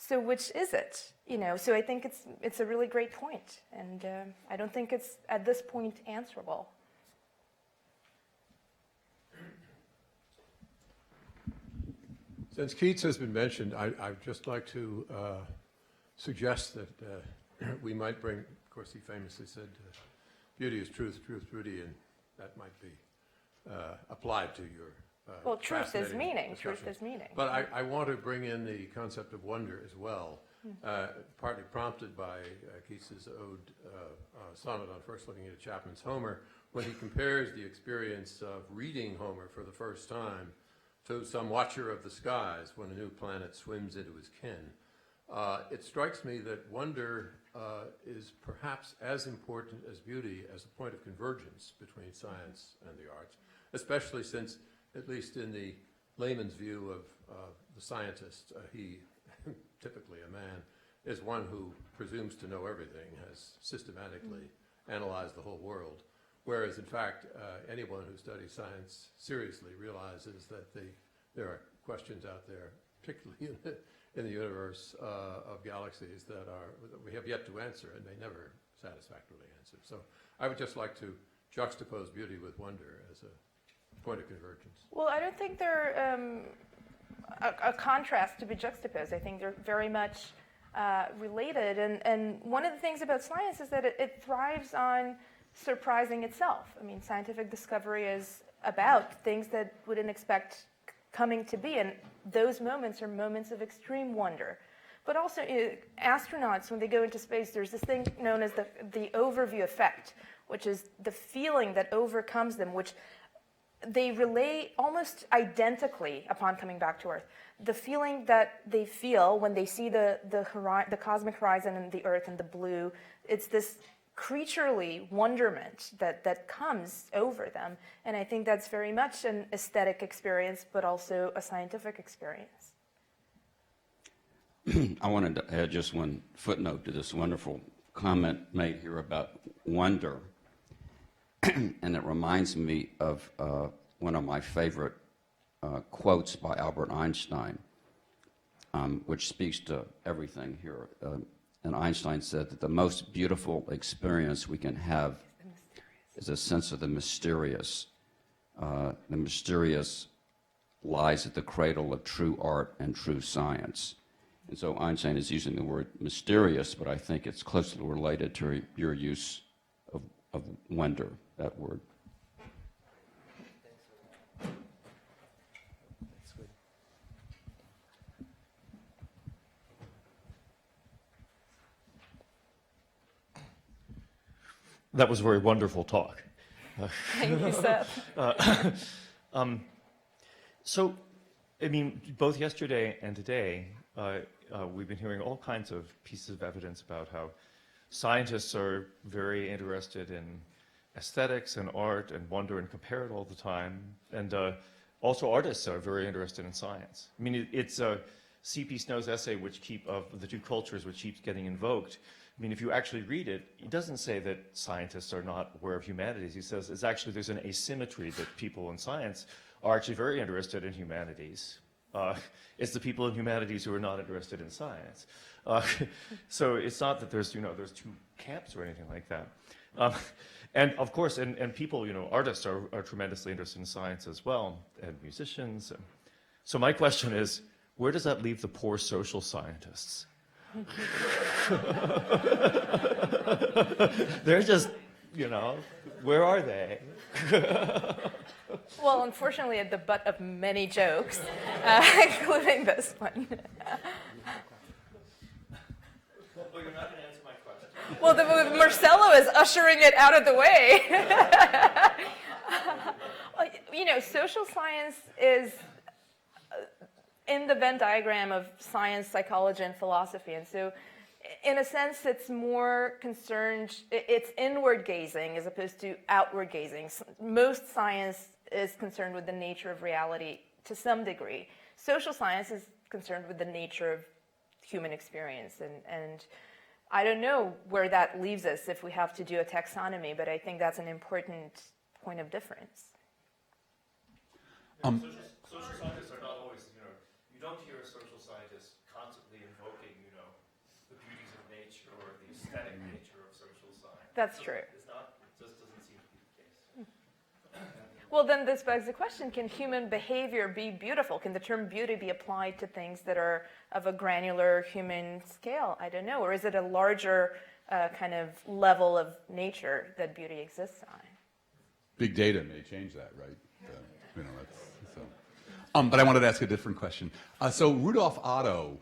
So which is it? You know, so I think it's a really great point, and I don't think it's at this point answerable. Since Keats has been mentioned, I'd just like to suggest that we might bring, of course he famously said, beauty is truth, truth, beauty, and that might be applied to your well, truth is meaning. Discussion. Truth is meaning. But I want to bring in the concept of wonder as well, partly prompted by Keats's ode, sonnet on first looking at Chapman's Homer, when he compares the experience of reading Homer for the first time to some watcher of the skies when a new planet swims into his ken. It strikes me that wonder is perhaps as important as beauty as a point of convergence between science and the arts, especially since, at least in the layman's view of the scientist, he, typically a man, is one who presumes to know everything, has systematically analyzed the whole world, whereas in fact anyone who studies science seriously realizes that there are questions out there, particularly in the universe of galaxies, that we have yet to answer and may never satisfactorily answer. So I would just like to juxtapose beauty with wonder as a point of convergence. Well, I don't think they're a contrast to be juxtaposed. I think they're very much related. And one of the things about science is that it thrives on surprising itself. I mean, scientific discovery is about things that we didn't expect coming to be. And those moments are moments of extreme wonder. But also, astronauts, when they go into space, there's this thing known as the overview effect, which is the feeling that overcomes them, which they relay almost identically upon coming back to Earth. The feeling that they feel when they see the cosmic horizon and the Earth and the blue, it's this creaturely wonderment that comes over them. And I think that's very much an aesthetic experience, but also a scientific experience. I wanted to add just one footnote to this wonderful comment made here about wonder. And it reminds me of one of my favorite quotes by Albert Einstein, which speaks to everything here. And Einstein said that the most beautiful experience we can have is a sense of the mysterious. The mysterious lies at the cradle of true art and true science. And so Einstein is using the word mysterious, but I think it's closely related to your use of wonder, that word. That was a very wonderful talk. Thank you, Seth. So, I mean, both yesterday and today, we've been hearing all kinds of pieces of evidence about how scientists are very interested in aesthetics and art and wonder and compare it all the time. And also artists are very interested in science. I mean, it's C.P. Snow's essay, of the two cultures, which keeps getting invoked. I mean, if you actually read it, he doesn't say that scientists are not aware of humanities. He says there's an asymmetry that people in science are actually very interested in humanities. It's the people in humanities who are not interested in science. So it's not that there's two camps or anything like that. And of course, and people, artists are tremendously interested in science as well, and musicians. So my question is, where does that leave the poor social scientists? They're just, where are they? Well, unfortunately, at the butt of many jokes, including this one. Well, you're not going to answer my question. Well, Marcelo is ushering it out of the way. Well, social science is in the Venn diagram of science, psychology, and philosophy. And so, in a sense, it's more concerned, it's inward gazing as opposed to outward gazing. Most science is concerned with the nature of reality to some degree. Social science is concerned with the nature of human experience. And I don't know where that leaves us if we have to do a taxonomy, but I think that's an important point of difference. Social scientists are not always, you don't hear a social scientist constantly invoking, the beauties of nature or the aesthetic nature of social science. That's true. It just doesn't seem to be the case. Well, then this begs the question, can human behavior be beautiful? Can the term beauty be applied to things that are of a granular human scale? I don't know. Or is it a larger kind of level of nature that beauty exists on? Big data may change that, right? But I wanted to ask a different question. So Rudolf Otto,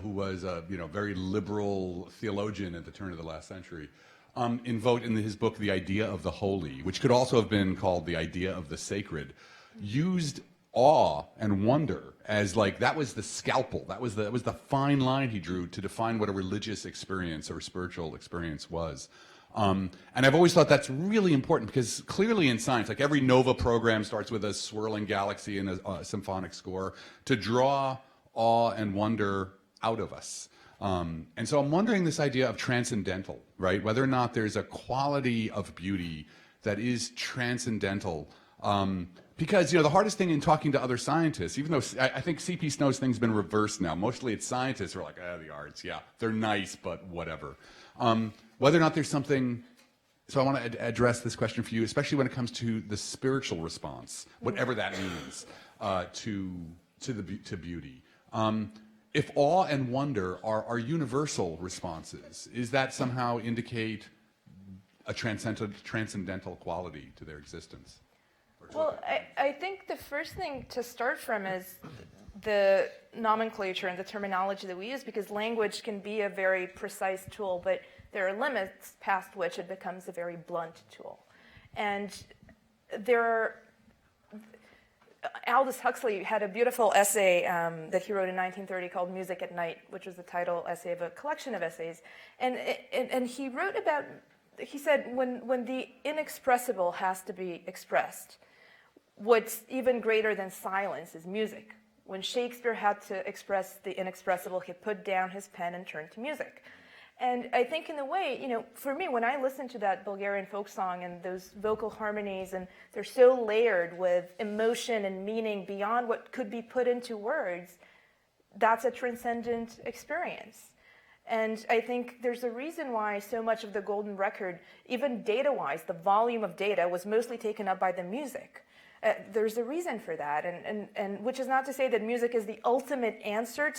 who was a very liberal theologian at the turn of the last century, invoked in his book The Idea of the Holy, which could also have been called The Idea of the Sacred, used awe and wonder as that was the scalpel, that was the fine line he drew to define what a religious experience or spiritual experience was. And I've always thought that's really important because clearly in science, every NOVA program starts with a swirling galaxy and a symphonic score to draw awe and wonder out of us. And so I'm wondering this idea of transcendental, right? Whether or not there's a quality of beauty that is transcendental. Because, the hardest thing in talking to other scientists, even though I think C.P. Snow's thing's been reversed now, mostly it's scientists who are the arts, yeah, they're nice, but whatever. Whether or not there's something, so I want to address this question for you, especially when it comes to the spiritual response, whatever that means, to beauty. If awe and wonder are universal responses, is that somehow indicate a transcendental quality to their existence? Well, I think the first thing to start from is the nomenclature and the terminology that we use, because language can be a very precise tool, but there are limits past which it becomes a very blunt tool. And Aldous Huxley had a beautiful essay that he wrote in 1930 called Music at Night, which was the title essay of a collection of essays. And he wrote about, he said, when the inexpressible has to be expressed, what's even greater than silence is music. When Shakespeare had to express the inexpressible, he put down his pen and turned to music. And I think in a way, you know, for me, when I listen to that Bulgarian folk song and those vocal harmonies, and they're so layered with emotion and meaning beyond what could be put into words, that's a transcendent experience. And I think there's a reason why so much of the golden record, even data-wise, the volume of data was mostly taken up by the music. There's a reason for that, and which is not to say that music is the ultimate answer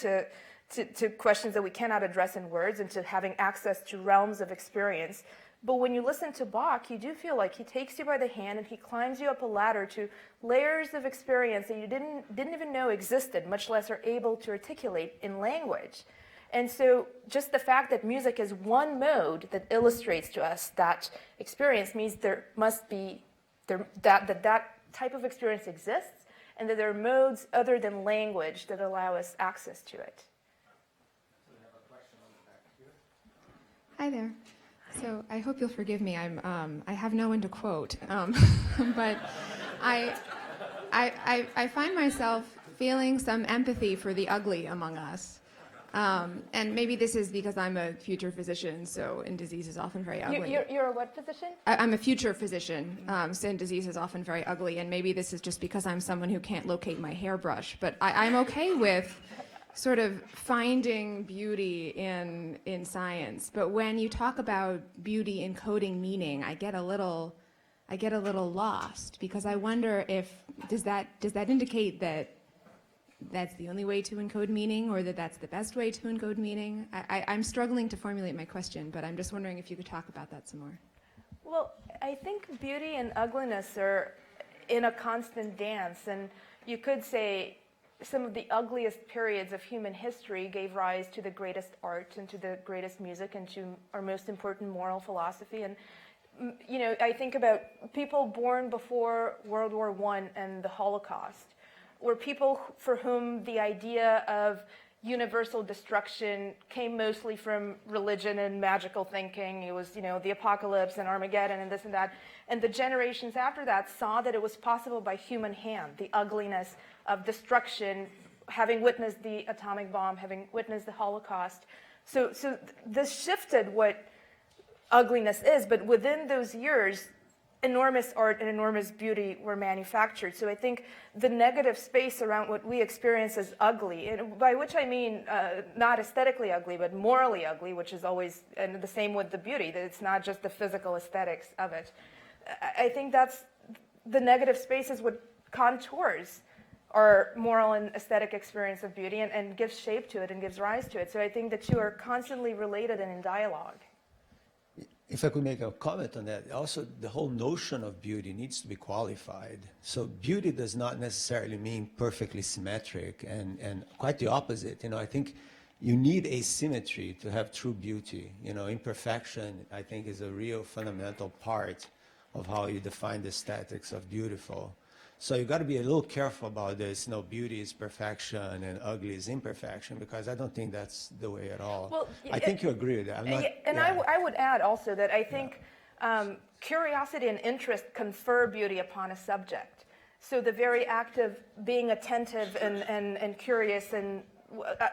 to questions that we cannot address in words and to having access to realms of experience. But when you listen to Bach, you do feel like he takes you by the hand and he climbs you up a ladder to layers of experience that you didn't even know existed, much less are able to articulate in language. And so just the fact that music is one mode that illustrates to us that experience means there must be that type of experience exists, and that there are modes other than language that allow us access to it. Hi there. So I hope you'll forgive me. I have no one to quote, but I find myself feeling some empathy for the ugly among us. And maybe this is because I'm a future physician, so and disease is often very ugly. You're a what physician? I'm a future physician, so and disease is often very ugly, and maybe this is just because I'm someone who can't locate my hairbrush. But I'm okay with sort of finding beauty in science. But when you talk about beauty encoding meaning, I get a little lost, because I wonder if does that indicate that that's the only way to encode meaning, or that that's the best way to encode meaning? I'm struggling to formulate my question, but I'm just wondering if you could talk about that some more. Well, I think beauty and ugliness are in a constant dance, and you could say some of the ugliest periods of human history gave rise to the greatest art and to the greatest music and to our most important moral philosophy. And you know, I think about people born before World War I and the Holocaust, were people for whom the idea of universal destruction came mostly from religion and magical thinking. It was, you know, the apocalypse and Armageddon and this and that. And the generations after that saw that it was possible by human hand, the ugliness of destruction, having witnessed the atomic bomb, having witnessed the Holocaust. So this shifted what ugliness is, but within those years, enormous art and enormous beauty were manufactured. So I think the negative space around what we experience as ugly, and by which I mean not aesthetically ugly, but morally ugly, which is always, and the same with the beauty, that it's not just the physical aesthetics of it. I think that's the negative space is what contours our moral and aesthetic experience of beauty and gives shape to it and gives rise to it. So I think the two are constantly related and in dialogue. If I could make a comment on that, also the whole notion of beauty needs to be qualified. So beauty does not necessarily mean perfectly symmetric, and quite the opposite. You know, I think you need asymmetry to have true beauty. You know, imperfection, I think, is a real fundamental part of how you define the aesthetics of beautiful. So you got to be a little careful about this. You know, beauty is perfection and ugly is imperfection, because I don't think that's the way at all. Well, I think you agree with that. I'm not, and yeah. I would add also that I think curiosity and interest confer beauty upon a subject. So the very act of being attentive and curious and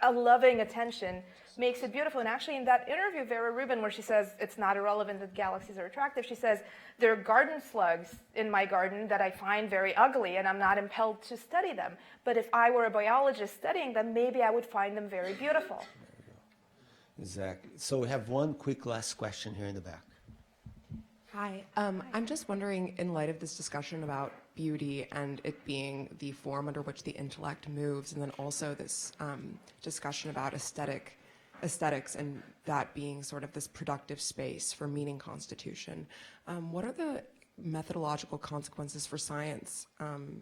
a loving attention makes it beautiful. And actually in that interview, Vera Rubin, where she says it's not irrelevant that galaxies are attractive, she says, there are garden slugs in my garden that I find very ugly and I'm not impelled to study them. But if I were a biologist studying them, maybe I would find them very beautiful. Exactly. So we have one quick last question here in the back. Hi. I'm just wondering, in light of this discussion about beauty and it being the form under which the intellect moves, and then also this discussion about aesthetics and that being sort of this productive space for meaning constitution, what are the methodological consequences for science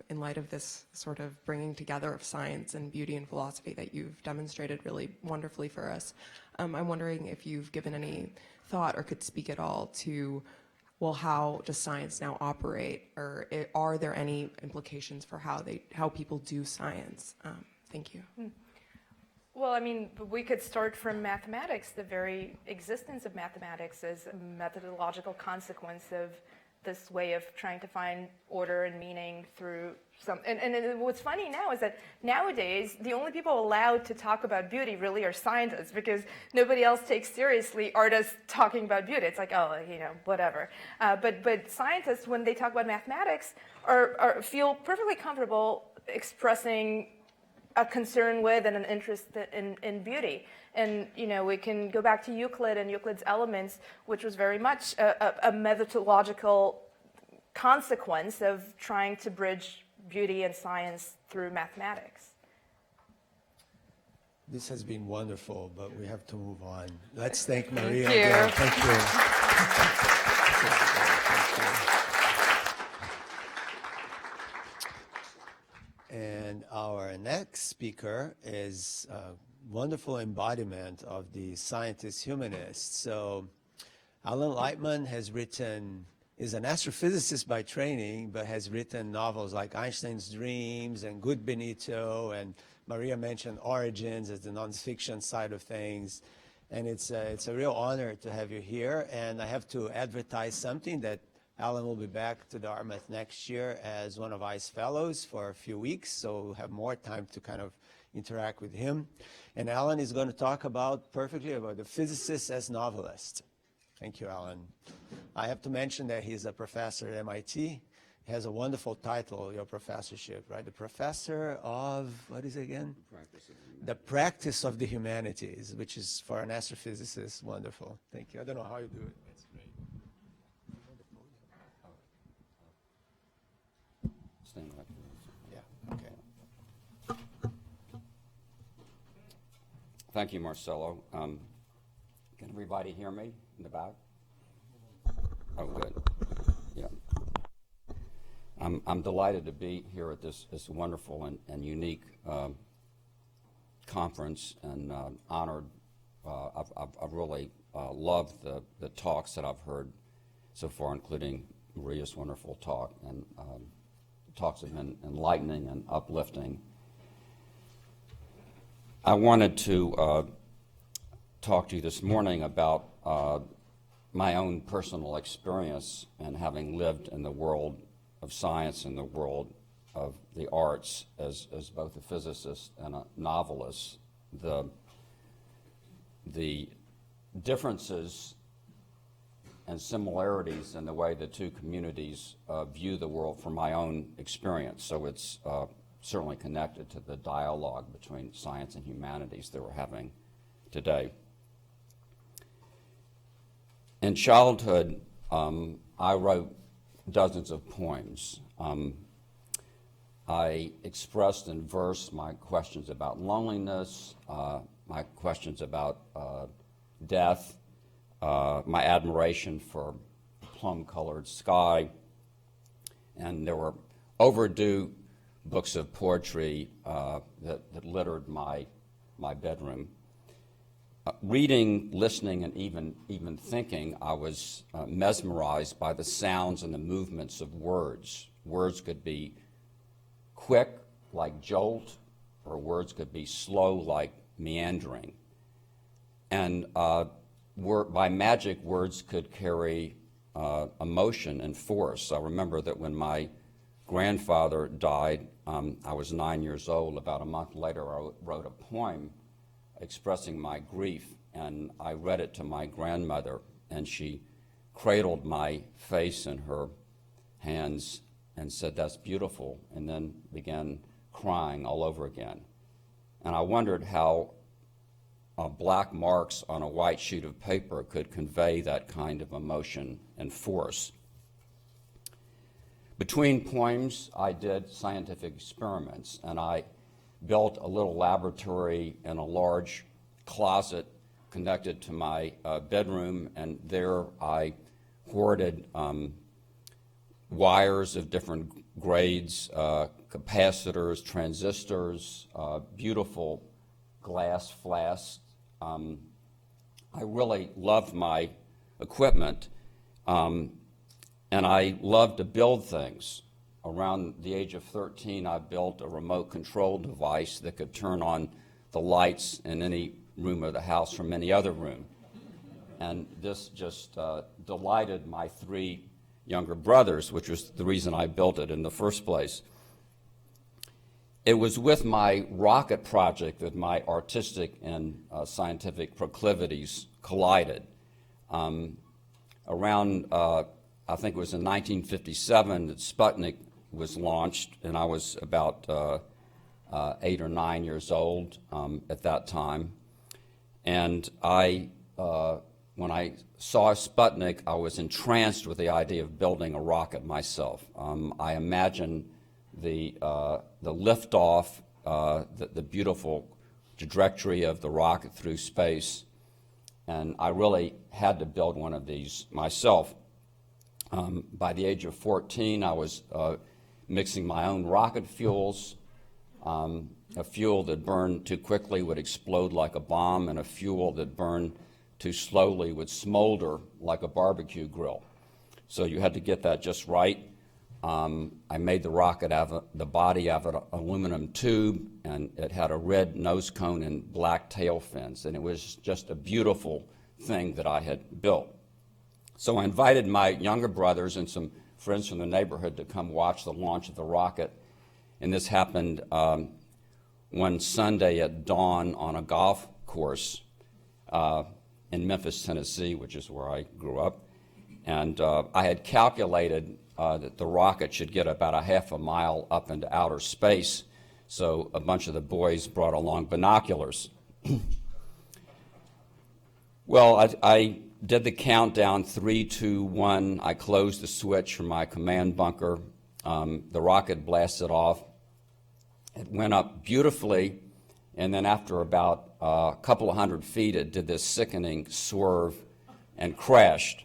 in light of this sort of bringing together of science and beauty and philosophy that you've demonstrated really wonderfully for us? I'm wondering if you've given any thought or could speak at all to, well, how does science now operate, or are there any implications for how people do science? Thank you. Well, I mean, we could start from mathematics. The very existence of mathematics is a methodological consequence of this way of trying to find order and meaning through some. And what's funny now is that nowadays the only people allowed to talk about beauty really are scientists, because nobody else takes seriously artists talking about beauty. It's like, oh, whatever. But scientists, when they talk about mathematics, feel perfectly comfortable expressing a concern with and an interest in beauty. And we can go back to Euclid and Euclid's Elements, which was very much a methodological consequence of trying to bridge beauty and science through mathematics. This has been wonderful, but we have to move on. Let's thank Maria Thank you. again. Thank you. And our next speaker is a wonderful embodiment of the scientist humanist. So Alan Lightman is an astrophysicist by training, but has written novels like Einstein's Dreams and Good Benito, and Maria mentioned Origins as the nonfiction side of things. And it's a real honor to have you here. And I have to advertise something, that Alan will be back to Dartmouth next year as one of ICE fellows for a few weeks, so we'll have more time to kind of interact with him. And Alan is going to talk perfectly about the physicist as novelist. Thank you, Alan. I have to mention that he's a professor at MIT. He has a wonderful title, your professorship, right? The professor of, what is it again? The practice of the humanities, which is, for an astrophysicist, wonderful. Thank you. I don't know how you do it. It's great. Stand like this. Yeah, okay. Thank you, Marcelo. Can everybody hear me in the back? Oh, good. Yeah. I'm delighted to be here at this wonderful and unique conference, and honored. I've really loved the talks that I've heard so far, including Maria's wonderful talk, and talks have been enlightening and uplifting. I wanted to talk to you this morning about my own personal experience, and having lived in the world of science and the world of the arts as both a physicist and a novelist. The differences and similarities in the way the two communities view the world from my own experience. So it's certainly connected to the dialogue between science and humanities that we're having today. In childhood, I wrote dozens of poems. I expressed in verse my questions about loneliness, my questions about death, my admiration for plum-colored sky, and there were overdue books of poetry that littered my bedroom. Reading, listening, and even thinking, I was mesmerized by the sounds and the movements of words. Words could be quick, like jolt, or words could be slow, like meandering. And by magic, words could carry emotion and force. I remember that when my grandfather died, I was 9 years old. About a month later, I wrote a poem expressing my grief, and I read it to my grandmother, and she cradled my face in her hands and said, "That's beautiful," and then began crying all over again. And I wondered how black marks on a white sheet of paper could convey that kind of emotion and force. Between poems, I did scientific experiments, and I built a little laboratory in a large closet connected to my bedroom, and there I hoarded wires of different grades, capacitors, transistors, beautiful glass flasks. I really loved my equipment, and I loved to build things. Around the age of 13, I built a remote control device that could turn on the lights in any room of the house from any other room. And this just delighted my 3 younger brothers, which was the reason I built it in the first place. It was with my rocket project that my artistic and scientific proclivities collided. Around, I think it was in 1957 that Sputnik was launched, and I was about 8 or 9 years old at that time. And when I saw Sputnik, I was entranced with the idea of building a rocket myself. I imagined the liftoff, the beautiful trajectory of the rocket through space, and I really had to build one of these myself. By the age of 14, I was mixing my own rocket fuels. A fuel that burned too quickly would explode like a bomb, and a fuel that burned too slowly would smolder like a barbecue grill. So you had to get that just right. I made the rocket out of the body out of an aluminum tube, and it had a red nose cone and black tail fins, and it was just a beautiful thing that I had built. So I invited my younger brothers and some friends from the neighborhood to come watch the launch of the rocket, and this happened one Sunday at dawn on a golf course in Memphis, Tennessee, which is where I grew up. And I had calculated that the rocket should get about a half a mile up into outer space, so a bunch of the boys brought along binoculars. Well, I did the countdown, 3, 2, 1. I closed the switch from my command bunker. The rocket blasted off. It went up beautifully, and then after about a couple of 100 feet, it did this sickening swerve and crashed.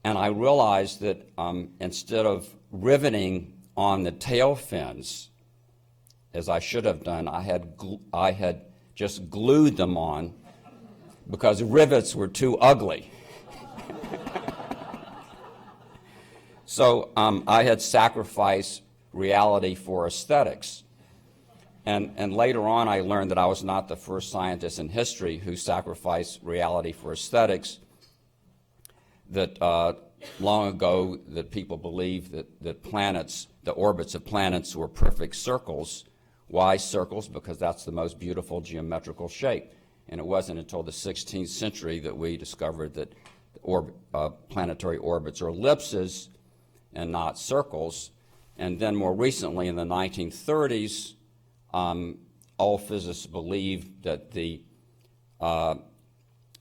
And I realized that instead of riveting on the tail fins, as I should have done, I had just glued them on because rivets were too ugly. So I had sacrificed reality for aesthetics. And later on, I learned that I was not the first scientist in history who sacrificed reality for aesthetics, that long ago that people believed that planets, the orbits of planets were perfect circles. Why circles? Because that's the most beautiful geometrical shape. And it wasn't until the 16th century that we discovered that planetary orbits are ellipses and not circles. And then more recently, in the 1930s, all physicists believed that the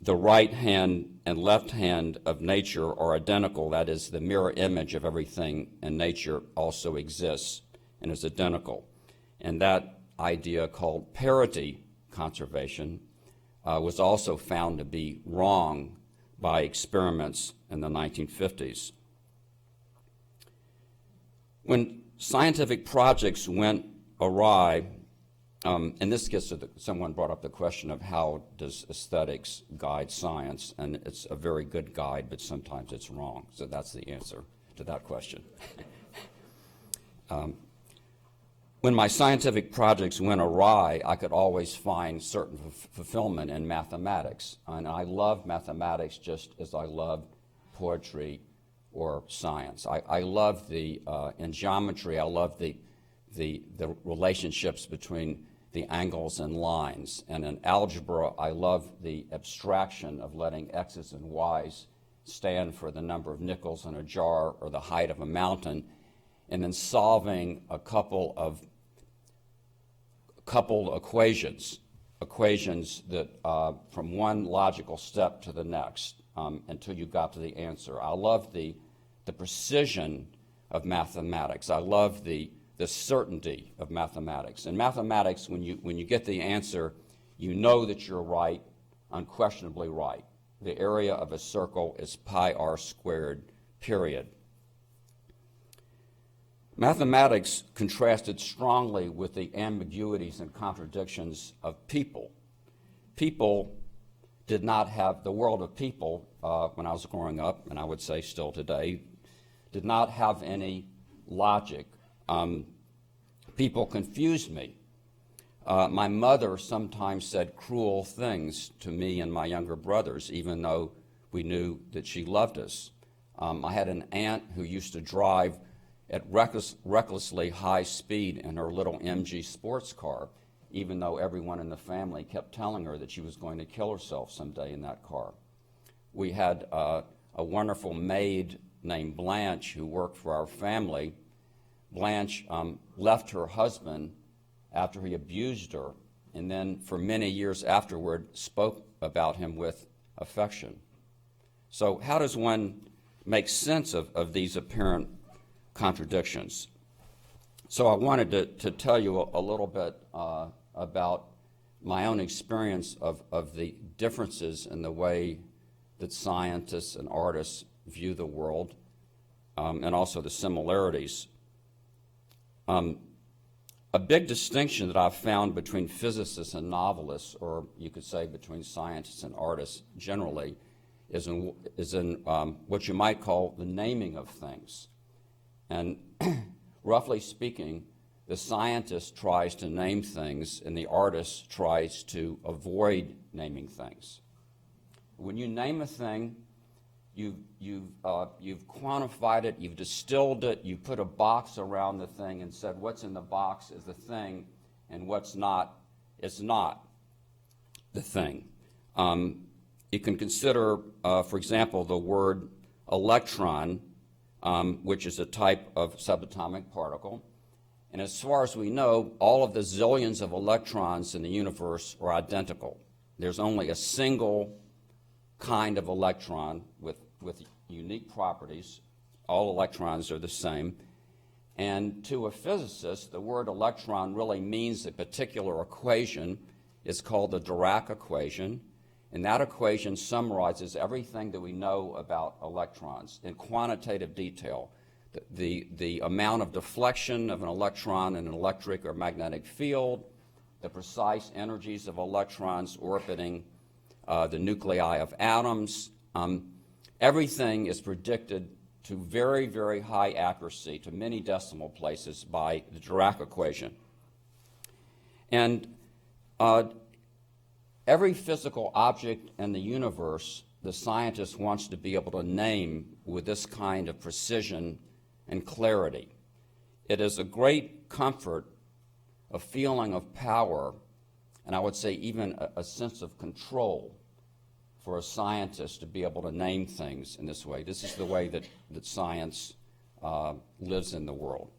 right hand and left hand of nature are identical. That is, the mirror image of everything in nature also exists and is identical. And that idea, called parity conservation, was also found to be wrong by experiments in the 1950s. When scientific projects went awry, and this gets to someone brought up the question of how does aesthetics guide science, and it's a very good guide, but sometimes it's wrong. So that's the answer to that question. When my scientific projects went awry, I could always find certain fulfillment in mathematics. And I love mathematics just as I love poetry or science. I love in geometry, I love the relationships between the angles and lines. And in algebra, I love the abstraction of letting x's and y's stand for the number of nickels in a jar or the height of a mountain, and then solving a couple of coupled equations that from one logical step to the next until you got to the answer. I love the precision of mathematics. I love the certainty of mathematics. In mathematics, when you get the answer, you know that you're right, unquestionably right. The area of a circle is pi r squared, period. Mathematics contrasted strongly with the ambiguities and contradictions of people. People did not have, the world of people, when I was growing up, and I would say still today, did not have any logic. People confused me. My mother sometimes said cruel things to me and my younger brothers, even though we knew that she loved us. I had an aunt who used to drive at recklessly high speed in her little MG sports car, even though everyone in the family kept telling her that she was going to kill herself someday in that car. We had a wonderful maid named Blanche who worked for our family. Blanche left her husband after he abused her, and then for many years afterward spoke about him with affection. So how does one make sense of these apparent contradictions? So I wanted to tell you a little bit about my own experience of the differences in the way that scientists and artists view the world, and also the similarities. A big distinction that I've found between physicists and novelists, or you could say between scientists and artists generally, is in what you might call the naming of things. And roughly speaking, the scientist tries to name things and the artist tries to avoid naming things. When you name a thing, you've quantified it, you've distilled it, you put a box around the thing and said what's in the box is the thing and what's not is not the thing. You can consider, for example, the word electron, which is a type of subatomic particle. And as far as we know, all of the zillions of electrons in the universe are identical. There's only a single kind of electron with unique properties. All electrons are the same. And to a physicist, the word electron really means a particular equation. It's called the Dirac equation. And that equation summarizes everything that we know about electrons in quantitative detail. The amount of deflection of an electron in an electric or magnetic field, the precise energies of electrons orbiting the nuclei of atoms. Everything is predicted to very, very high accuracy, to many decimal places, by the Dirac equation. And every physical object in the universe, the scientist wants to be able to name with this kind of precision and clarity. It is a great comfort, a feeling of power, and I would say even a sense of control for a scientist to be able to name things in this way. This is the way that science lives in the world.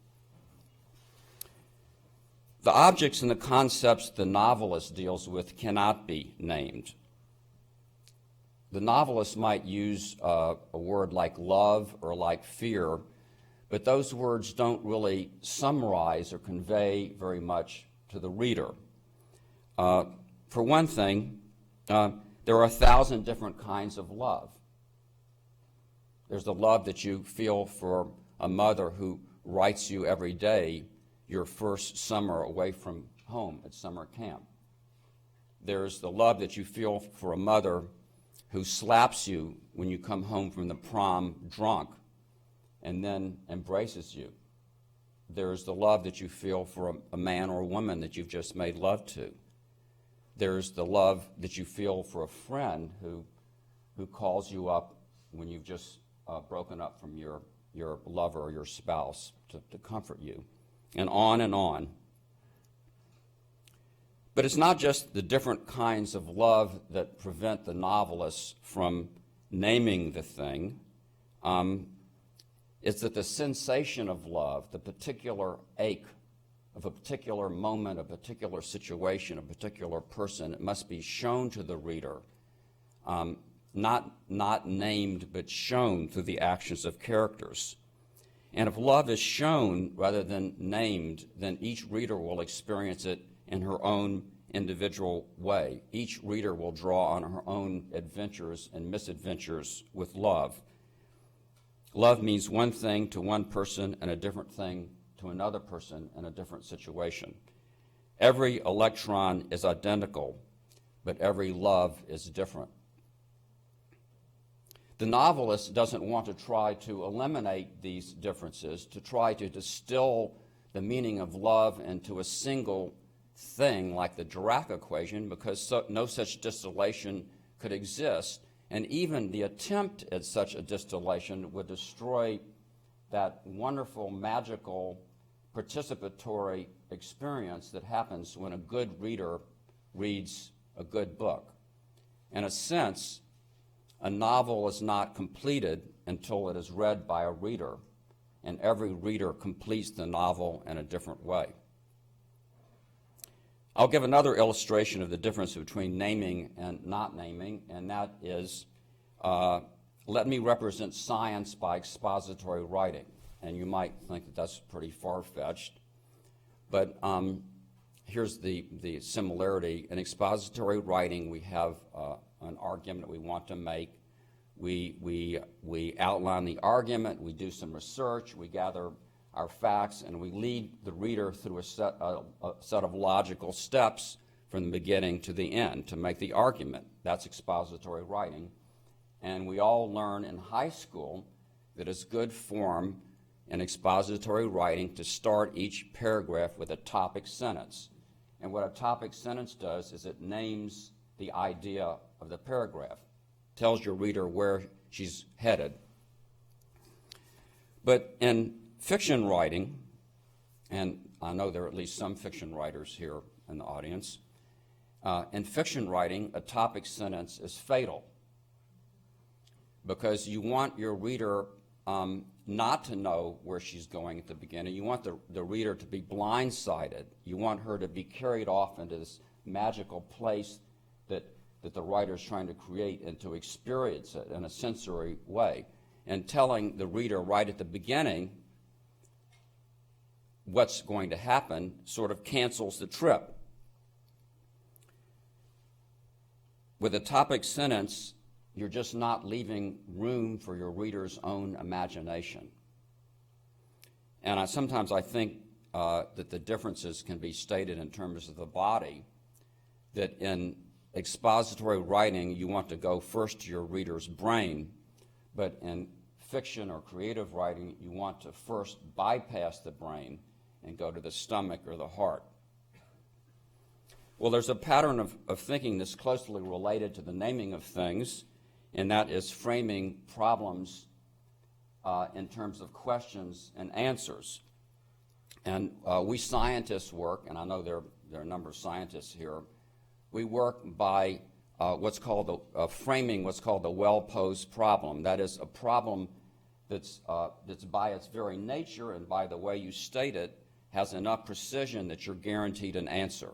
The objects and the concepts the novelist deals with cannot be named. The novelist might use a word like love or like fear, but those words don't really summarize or convey very much to the reader. For one thing, there are 1,000 different kinds of love. There's the love that you feel for a mother who writes you every day your first summer away from home at summer camp. There's the love that you feel for a mother who slaps you when you come home from the prom drunk and then embraces you. There's the love that you feel for a man or a woman that you've just made love to. There's the love that you feel for a friend who calls you up when you've just broken up from your lover or your spouse to comfort you, and on and on. But it's not just the different kinds of love that prevent the novelist from naming the thing. It's that the sensation of love, the particular ache of a particular moment, a particular situation, a particular person, it must be shown to the reader, not named but shown through the actions of characters. And if love is shown rather than named, then each reader will experience it in her own individual way. Each reader will draw on her own adventures and misadventures with love. Love means one thing to one person and a different thing to another person in a different situation. Every electron is identical, but every love is different. The novelist doesn't want to try to eliminate these differences, to try to distill the meaning of love into a single thing like the Dirac equation, because no such distillation could exist, And even the attempt at such a distillation would destroy that wonderful, magical, participatory experience that happens when a good reader reads a good book. In a sense, a novel is not completed until it is read by a reader, and every reader completes the novel in a different way. I'll give another illustration of the difference between naming and not naming, and that is, let me represent science by expository writing. And you might think that that's pretty far-fetched, but here's the similarity. In expository writing, we have an argument we want to make. We outline the argument, we do some research, we gather our facts, and we lead the reader through a set of logical steps from the beginning to the end to make the argument. That's expository writing. And we all learn in high school that it's good form in expository writing to start each paragraph with a topic sentence. And what a topic sentence does is it names the idea of the paragraph, tells your reader where she's headed. But in fiction writing, and I know there are at least some fiction writers here in the audience, in fiction writing, a topic sentence is fatal because you want your reader not to know where she's going at the beginning. You want the reader to be blindsided. You want her to be carried off into this magical place that the writer is trying to create and to experience it in a sensory way. And telling the reader right at the beginning what's going to happen sort of cancels the trip. With a topic sentence, you're just not leaving room for your reader's own imagination. And sometimes I think that the differences can be stated in terms of the body, that in expository writing, you want to go first to your reader's brain, but in fiction or creative writing, you want to first bypass the brain and go to the stomach or the heart. Well, there's a pattern of thinking that's closely related to the naming of things, and that is framing problems in terms of questions and answers. And we scientists work, and I know there are a number of scientists here, we work by framing what's called the well-posed problem. That is a problem that's by its very nature and by the way you state it has enough precision that you're guaranteed an answer.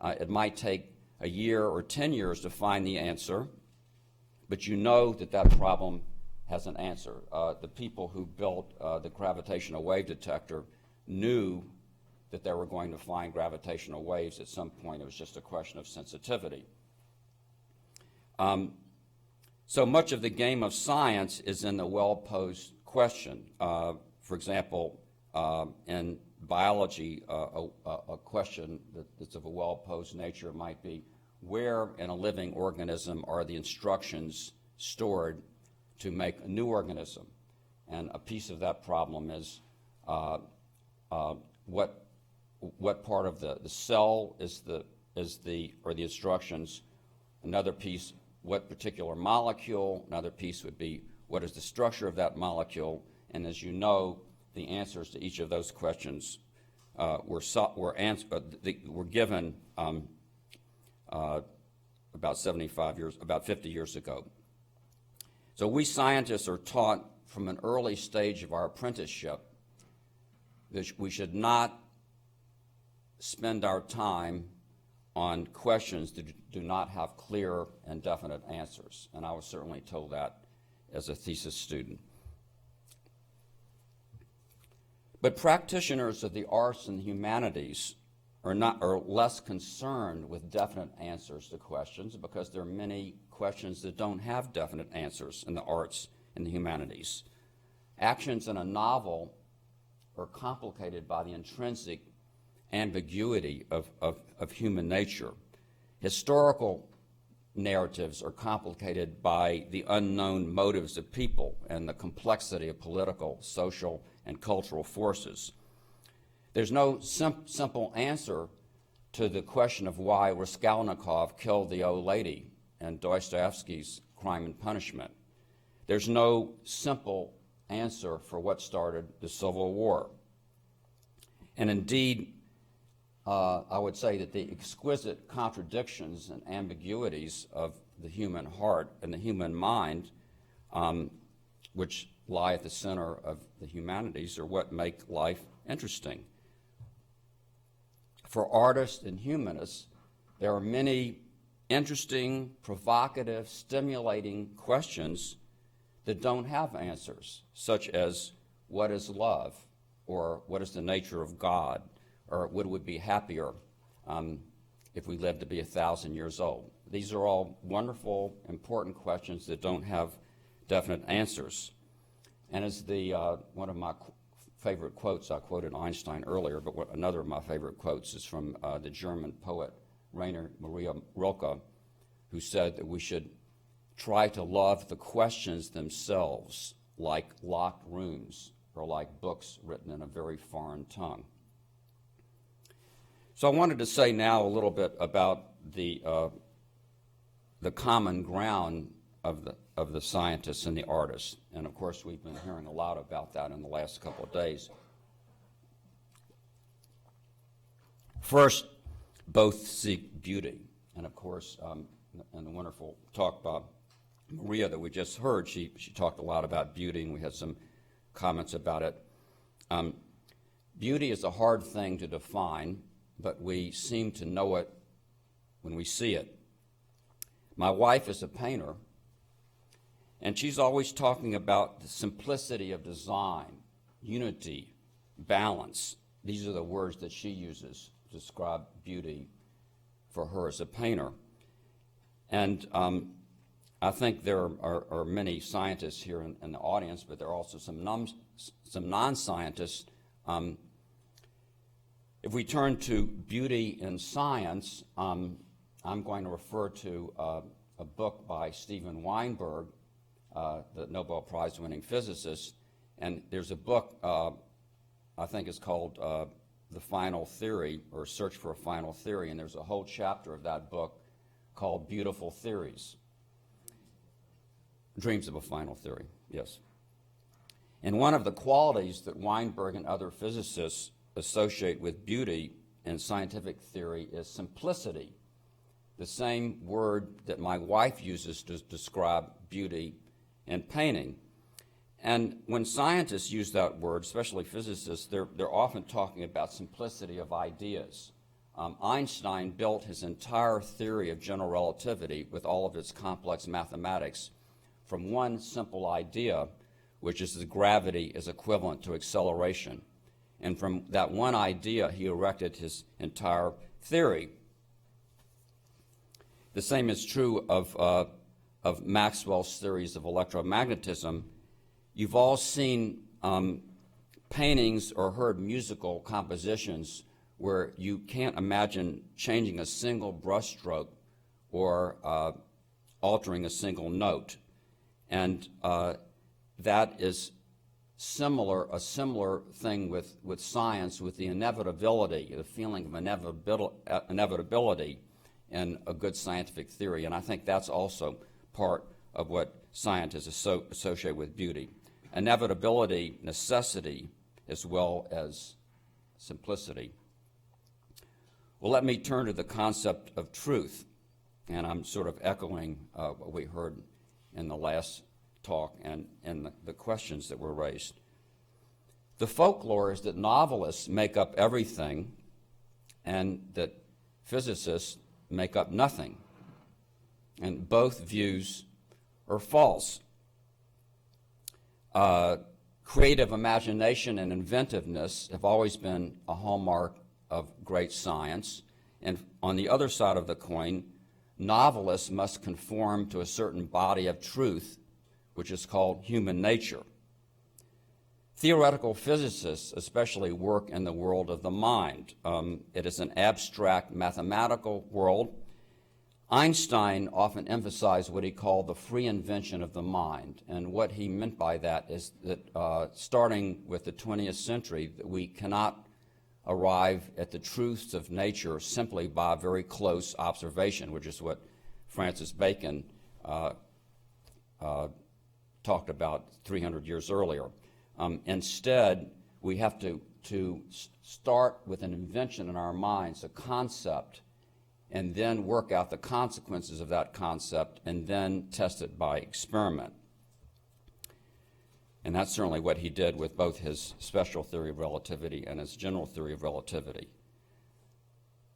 It might take a year or 10 years to find the answer, but you know that problem has an answer. The people who built the gravitational wave detector knew that they were going to find gravitational waves at some point. It was just a question of sensitivity. So much of the game of science is in the well-posed question. For example, in biology, a question that's of a well-posed nature might be, where in a living organism are the instructions stored to make a new organism? And a piece of that problem is what part of the cell is the instructions. Another piece, what particular molecule. Another piece would be, what is the structure of that molecule? And as you know, the answers to each of those questions were given about 50 years ago. So we scientists are taught from an early stage of our apprenticeship that we should not spend our time on questions that do not have clear and definite answers. And I was certainly told that as a thesis student. But practitioners of the arts and humanities are less concerned with definite answers to questions because there are many questions that don't have definite answers in the arts and the humanities. Actions in a novel are complicated by the intrinsic ambiguity of human nature. Historical narratives are complicated by the unknown motives of people and the complexity of political, social, and cultural forces. There's no simple answer to the question of why Raskolnikov killed the old lady in Dostoevsky's crime and punishment. There's no simple answer for what started the Civil War. And indeed, I would say that the exquisite contradictions and ambiguities of the human heart and the human mind, which lie at the center of the humanities, are what make life interesting. For artists and humanists, there are many interesting, provocative, stimulating questions that don't have answers, such as what is love, or what is the nature of God, or would we be happier if we lived to be 1,000 years old? These are all wonderful, important questions that don't have definite answers. And as one of my favorite quotes, I quoted Einstein earlier, but another of my favorite quotes is from the German poet Rainer Maria Rilke, who said that we should try to love the questions themselves like locked rooms or like books written in a very foreign tongue. So I wanted to say now a little bit about the common ground of the scientists and the artists. And of course, we've been hearing a lot about that in the last couple of days. First, both seek beauty. And of course, in the wonderful talk by Maria that we just heard, she talked a lot about beauty, and we had some comments about it. Beauty is a hard thing to define, but we seem to know it when we see it. My wife is a painter, and she's always talking about the simplicity of design, unity, balance. These are the words that she uses to describe beauty for her as a painter. And I think there are many scientists here in the audience, but there are also some non-scientists. If we turn to beauty in science, I'm going to refer to a book by Steven Weinberg, the Nobel Prize-winning physicist, and there's a book I think is called The Final Theory, or Search for a Final Theory, and there's a whole chapter of that book called Beautiful Theories. Dreams of a Final Theory, yes. And one of the qualities that Weinberg and other physicists associate with beauty in scientific theory is simplicity, the same word that my wife uses to describe beauty in painting. And when scientists use that word, especially physicists, they're often talking about simplicity of ideas. Einstein built his entire theory of general relativity with all of its complex mathematics from one simple idea, which is that gravity is equivalent to acceleration. And from that one idea, he erected his entire theory. The same is true of Maxwell's theories of electromagnetism. You've all seen paintings or heard musical compositions where you can't imagine changing a single brushstroke or altering a single note. And that is a similar thing with science, with the inevitability, the feeling of inevitability in a good scientific theory. And I think that's also part of what scientists associate with beauty. Inevitability, necessity, as well as simplicity. Well, let me turn to the concept of truth. And I'm sort of echoing what we heard in the last talk and the questions that were raised. The folklore is that novelists make up everything and that physicists make up nothing. And both views are false. Creative imagination and inventiveness have always been a hallmark of great science. And on the other side of the coin, novelists must conform to a certain body of truth, which is called human nature. Theoretical physicists especially work in the world of the mind. It is an abstract mathematical world. Einstein often emphasized what he called the free invention of the mind, and what he meant by that is that starting with the 20th century, that we cannot arrive at the truths of nature simply by very close observation, which is what Francis Bacon talked about 300 years earlier. Instead, we have to start with an invention in our minds, a concept, and then work out the consequences of that concept, and then test it by experiment. And that's certainly what he did with both his special theory of relativity and his general theory of relativity.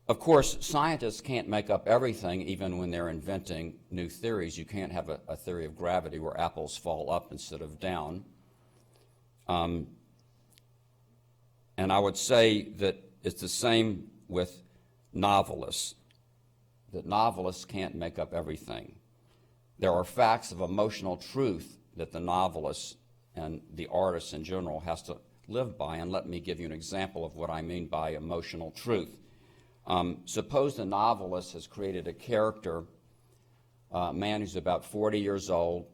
Of course, scientists can't make up everything, even when they're inventing new theories. You can't have a theory of gravity where apples fall up instead of down. And I would say that it's the same with novelists, that novelists can't make up everything. There are facts of emotional truth that the novelist and the artist in general has to live by, and let me give you an example of what I mean by emotional truth. Suppose the novelist has created a character, a man who's about 40 years old.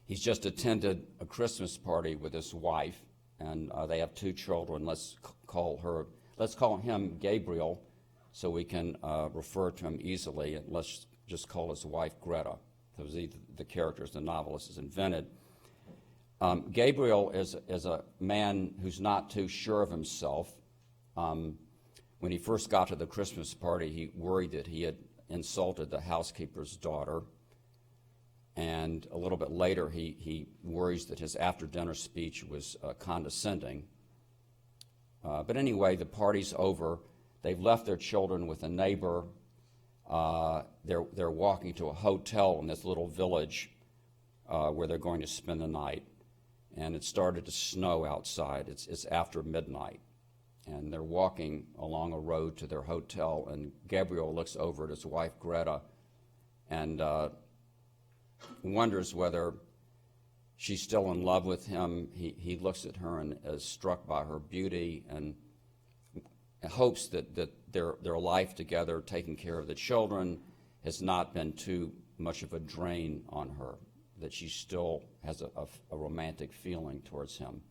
He's just attended a Christmas party with his wife, and they have 2 children. Let's call him Gabriel, so we can refer to him easily, and let's just call his wife Greta. Those are the characters the novelist has invented. Gabriel is a man who's not too sure of himself. When he first got to the Christmas party, he worried that he had insulted the housekeeper's daughter. And a little bit later, he worries that his after-dinner speech was condescending. But anyway, the party's over. They've left their children with a neighbor. They're walking to a hotel in this little village where they're going to spend the night. And it started to snow outside. It's after midnight. And they're walking along a road to their hotel, and Gabriel looks over at his wife, Greta, and wonders whether she's still in love with him. He looks at her and is struck by her beauty and hopes that their life together, taking care of the children, has not been too much of a drain on her, that she still has a romantic feeling towards him.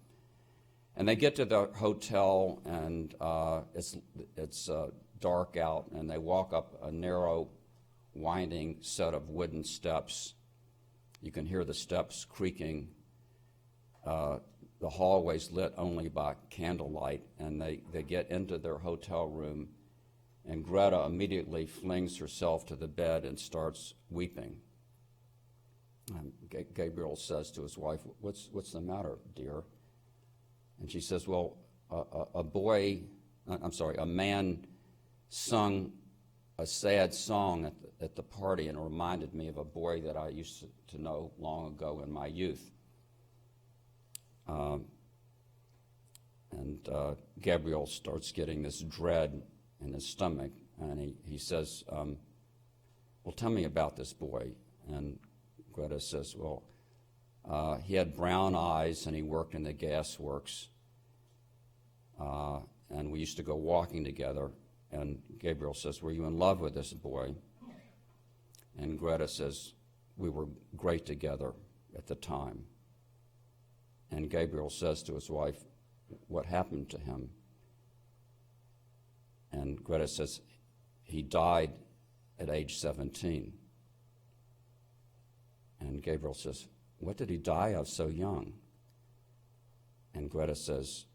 And they get to the hotel, and it's dark out, and they walk up a narrow, winding set of wooden steps. You can hear the steps creaking. The hallway's lit only by candlelight, and they get into their hotel room, and Greta immediately flings herself to the bed and starts weeping. And Gabriel says to his wife, "What's the matter, dear?" And she says, "Well, a man sung a sad song at the party, and it reminded me of a boy that I used to know long ago in my youth." Gabriel starts getting this dread in his stomach, and he says, "Well, tell me about this boy." And Greta says, "Well, he had brown eyes, and he worked in the gas works, and we used to go walking together." And Gabriel says, "Were you in love with this boy?" And Greta says, "We were great together at the time." And Gabriel says to his wife, "What happened to him?" And Greta says, "He died at age 17. And Gabriel says, "What did he die of so young?" And Greta says,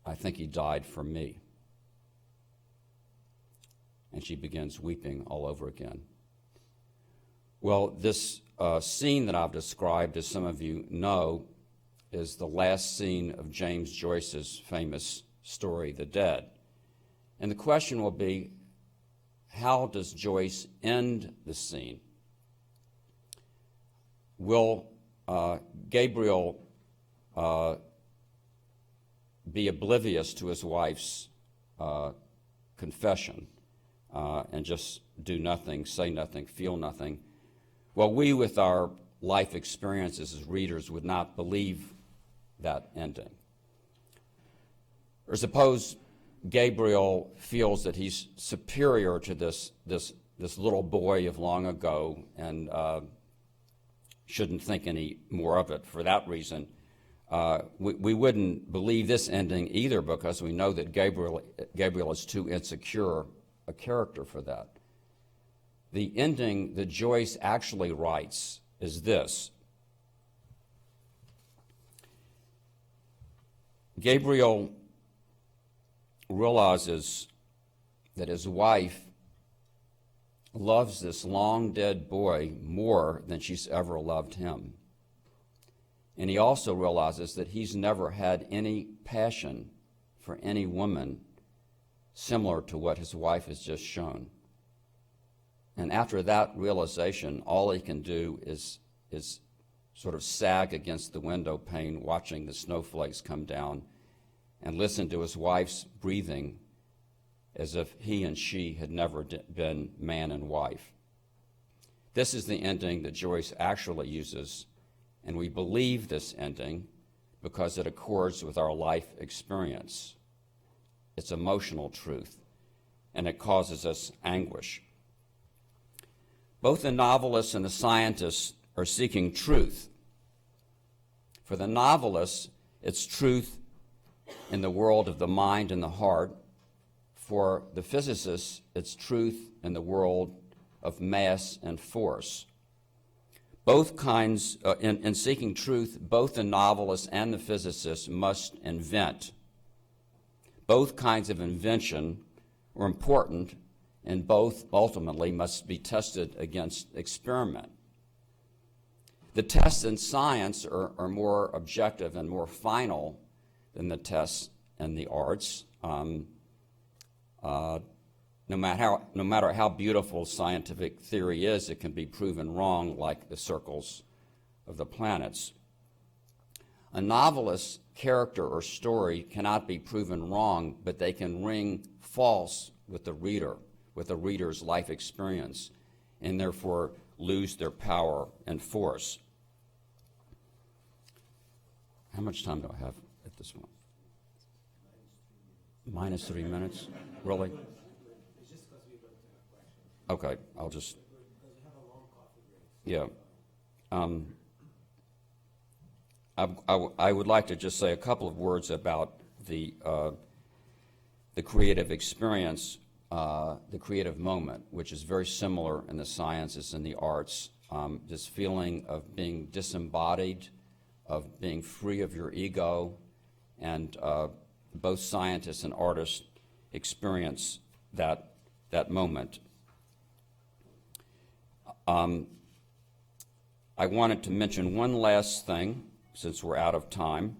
"I think he died for me." And she begins weeping all over again. Well, this scene that I've described, as some of you know, is the last scene of James Joyce's famous story, The Dead. And the question will be, how does Joyce end the scene? Will Gabriel be oblivious to his wife's confession and just do nothing, say nothing, feel nothing? Well, we, with our life experiences as readers, would not believe that ending. Or suppose Gabriel feels that he's superior to this little boy of long ago and shouldn't think any more of it. For that reason, we wouldn't believe this ending either, because we know that Gabriel is too insecure a character for that. the ending that Joyce actually writes is this. Gabriel realizes that his wife loves this long-dead boy more than she's ever loved him. And he also realizes that he's never had any passion for any woman similar to what his wife has just shown. And after that realization, all he can do is sort of sag against the window pane, watching the snowflakes come down, and listen to his wife's breathing as if he and she had never been man and wife. This is the ending that Joyce actually uses, and we believe this ending because it accords with our life experience. It's emotional truth, and it causes us anguish. Both the novelist and the scientist are seeking truth. For the novelist, it's truth in the world of the mind and the heart. For the physicist, it's truth in the world of mass and force. Both kinds, in seeking truth, both the novelist and the physicist must invent. Both kinds of invention are important, and both ultimately must be tested against experiment. The tests in science are more objective and more final than the tests in the arts. No matter how beautiful scientific theory is, it can be proven wrong, like the circles of the planets. A novelist's character or story cannot be proven wrong, but they can ring false with the reader, with the reader's life experience, and therefore lose their power and force. How much time do I have at this moment? Minus 3 minutes? Really? Okay, I'll just... Yeah. I would like to just say a couple of words about the creative experience, the creative moment, which is very similar in the sciences and the arts. This feeling of being disembodied, of being free of your ego, and both scientists and artists experience that moment. I wanted to mention one last thing, since we're out of time,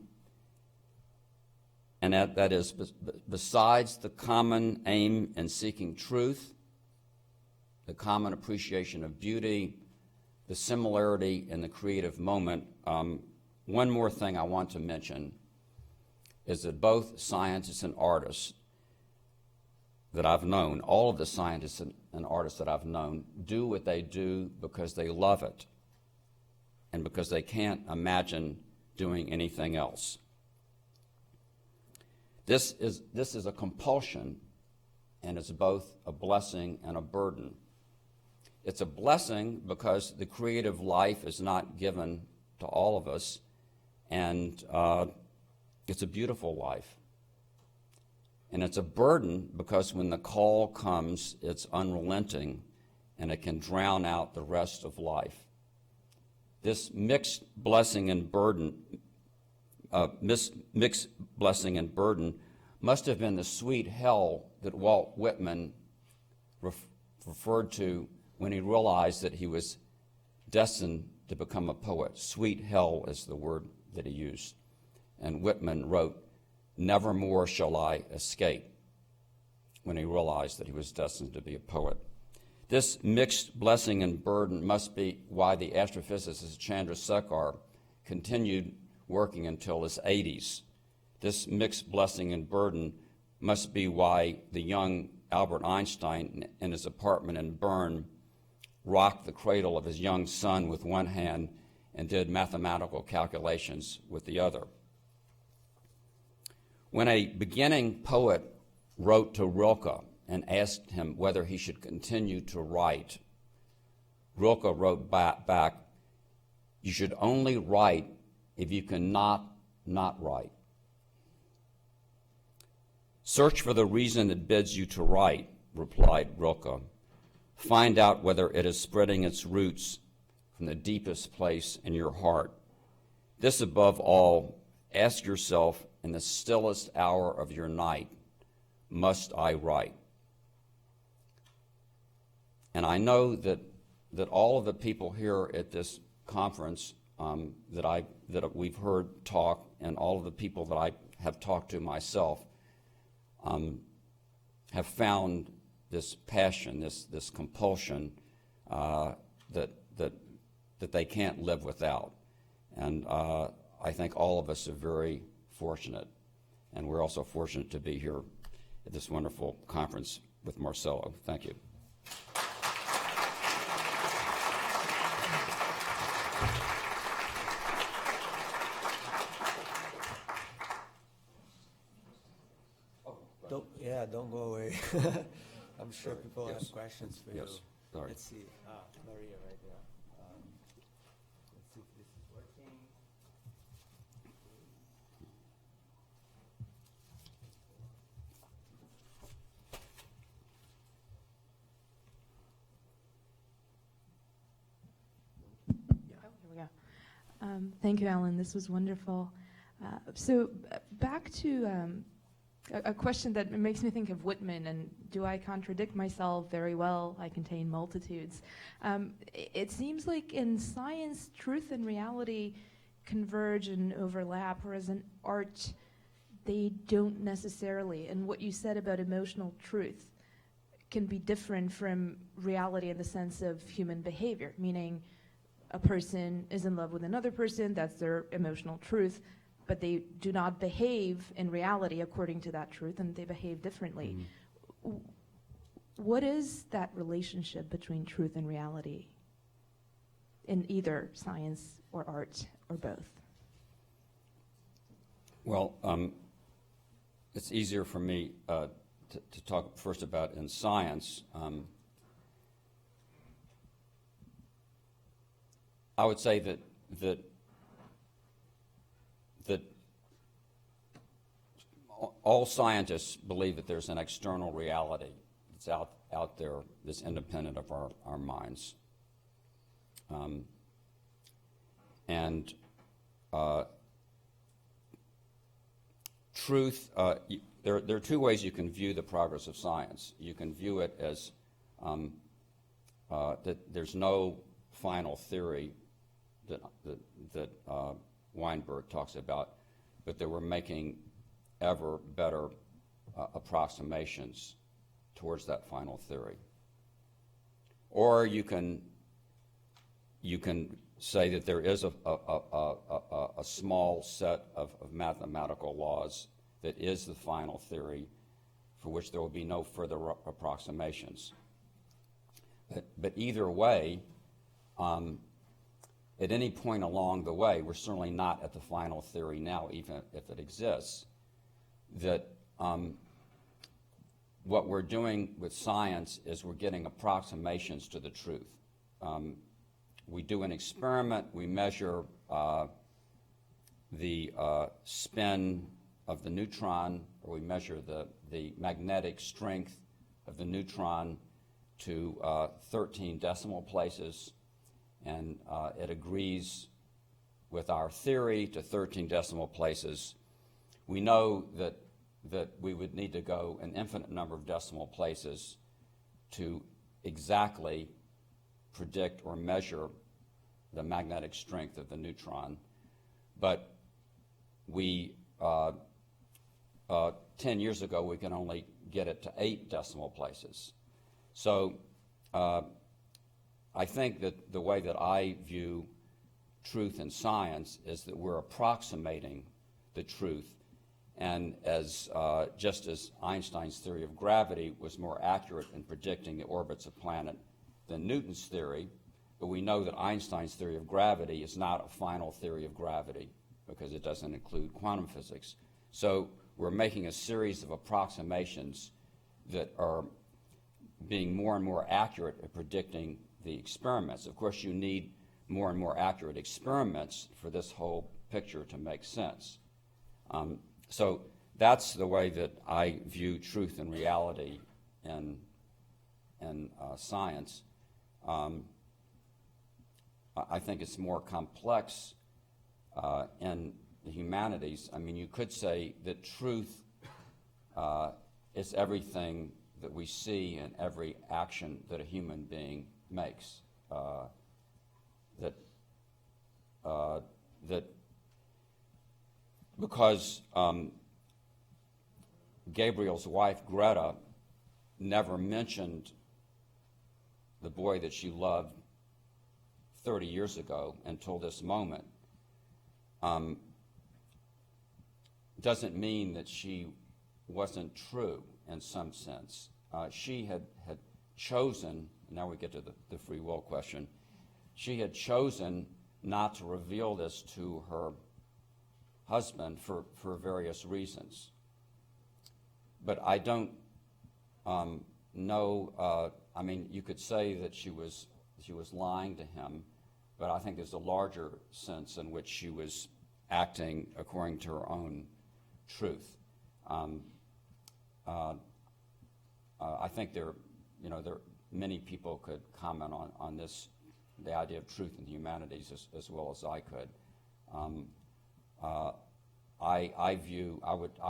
and that is, besides the common aim in seeking truth, the common appreciation of beauty, the similarity in the creative moment, one more thing I want to mention is that both scientists and artists that I've known, all of the scientists and artists that I've known, do what they do because they love it and because they can't imagine doing anything else. This is a compulsion, and it's both a blessing and a burden. It's a blessing because the creative life is not given to all of us, and it's a beautiful life. And it's a burden because when the call comes, it's unrelenting, and it can drown out the rest of life. This mixed blessing and burden must have been the sweet hell that Walt Whitman referred to when he realized that he was destined to become a poet. Sweet hell is the word that he used. And Whitman wrote, "Nevermore shall I escape," when he realized that he was destined to be a poet. This mixed blessing and burden must be why the astrophysicist Chandrasekhar continued working until his 80s. This mixed blessing and burden must be why the young Albert Einstein in his apartment in Bern rocked the cradle of his young son with one hand and did mathematical calculations with the other. When a beginning poet wrote to Rilke and asked him whether he should continue to write, Rilke wrote back, "You should only write if you can not write." "Search for the reason that bids you to write," replied Rilke. Find out whether it is spreading its roots from the deepest place in your heart. This above all, ask yourself in the stillest hour of your night, must I write? And I know that all of the people here at this conference that we've heard talk, and all of the people that I have talked to myself, have found this passion, this compulsion that they can't live without. And I think all of us are very fortunate, and we're also fortunate to be here at this wonderful conference with Marcelo. Thank you. Don't go away. I'm sure people have questions for you. Yes. Sorry. Let's see. Maria right there. Let's see if this is working. Here we go. Thank you, Alan. This was wonderful. Back to a question that makes me think of Whitman, and do I contradict myself? Very well, I contain multitudes. It seems like in science, truth and reality converge and overlap, whereas in art, they don't necessarily. And what you said about emotional truth can be different from reality in the sense of human behavior, meaning a person is in love with another person, that's their emotional truth, but they do not behave in reality according to that truth, and they behave differently. Mm-hmm. What is that relationship between truth and reality in either science or art or both? Well, it's easier for me to talk first about in science. I would say that all scientists believe that there's an external reality that's out there that's independent of our minds. Truth, there are two ways you can view the progress of science. You can view it as that there's no final theory that Weinberg talks about, but that we're making ever better approximations towards that final theory. Or you can say that there is a small set of mathematical laws that is the final theory for which there will be no further approximations. But either way, at any point along the way, we're certainly not at the final theory now, even if it exists, that what we're doing with science is we're getting approximations to the truth. We do an experiment, we measure the spin of the neutron, or we measure the magnetic strength of the neutron to 13 decimal places, and it agrees with our theory to 13 decimal places. We know that we would need to go an infinite number of decimal places to exactly predict or measure the magnetic strength of the neutron. But we, 10 years ago, we can only get it to 8 decimal places. So I think that the way that I view truth in science is that we're approximating the truth. And just as Einstein's theory of gravity was more accurate in predicting the orbits of planet than Newton's theory, but we know that Einstein's theory of gravity is not a final theory of gravity because it doesn't include quantum physics. So we're making a series of approximations that are being more and more accurate at predicting the experiments. Of course, you need more and more accurate experiments for this whole picture to make sense. So that's the way that I view truth and reality in in science. I think it's more complex in the humanities. I mean, you could say that truth is everything that we see in every action that a human being makes. That because Gabriel's wife, Greta, never mentioned the boy that she loved 30 years ago until this moment, doesn't mean that she wasn't true in some sense. She had chosen, now we get to the free will question, she had chosen not to reveal this to her husband for various reasons. But I don't know, I mean, you could say that she was lying to him, but I think there's a larger sense in which she was acting according to her own truth. I think there many people could comment on this, the idea of truth in the humanities as well as I could. I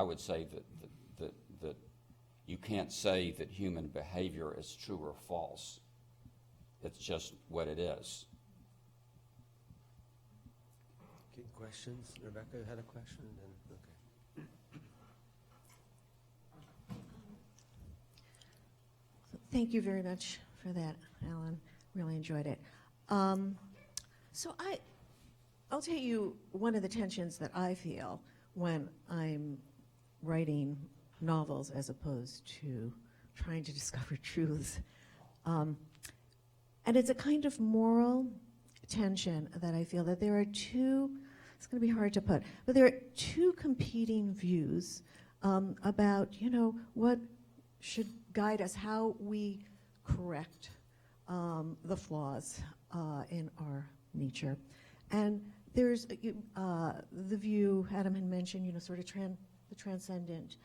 would say that you can't say that human behavior is true or false. It's just what it is. Okay, questions? Rebecca had a question? Okay. Thank you very much for that, Alan. Really enjoyed it. So I'll tell you one of the tensions that I feel when I'm writing novels as opposed to trying to discover truths. And it's a kind of moral tension that I feel that there are two, it's going to be hard to put, but there are two competing views about, what should guide us, how we correct the flaws in our nature. And there's the view Adam had mentioned, sort of the transcendent.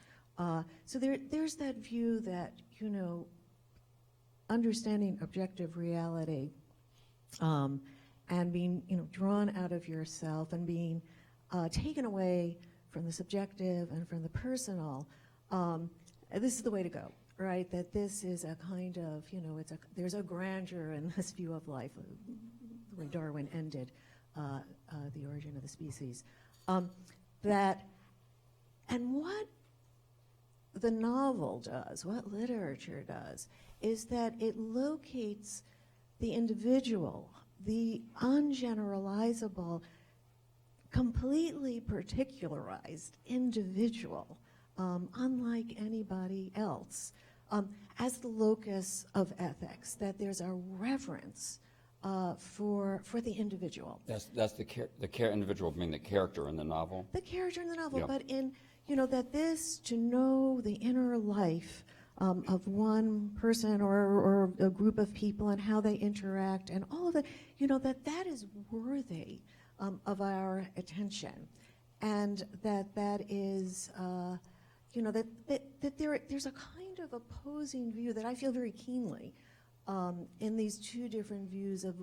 So there's that view that, understanding objective reality and being, drawn out of yourself and being taken away from the subjective and from the personal, this is the way to go, right? That this is a kind of, there's a grandeur in this view of life, the way Darwin ended the origin of the species. And what the novel does, what literature does, is that it locates the individual, the ungeneralizable, completely particularized individual, unlike anybody else, as the locus of ethics, that there's a reverence for the individual. That's the individual being the character in the novel? The character in the novel, Yeah. but in, that this, to know the inner life of one person or a group of people and how they interact and all of that, that is worthy of our attention. And that is, that there's a kind of opposing view that I feel very keenly in these two different views of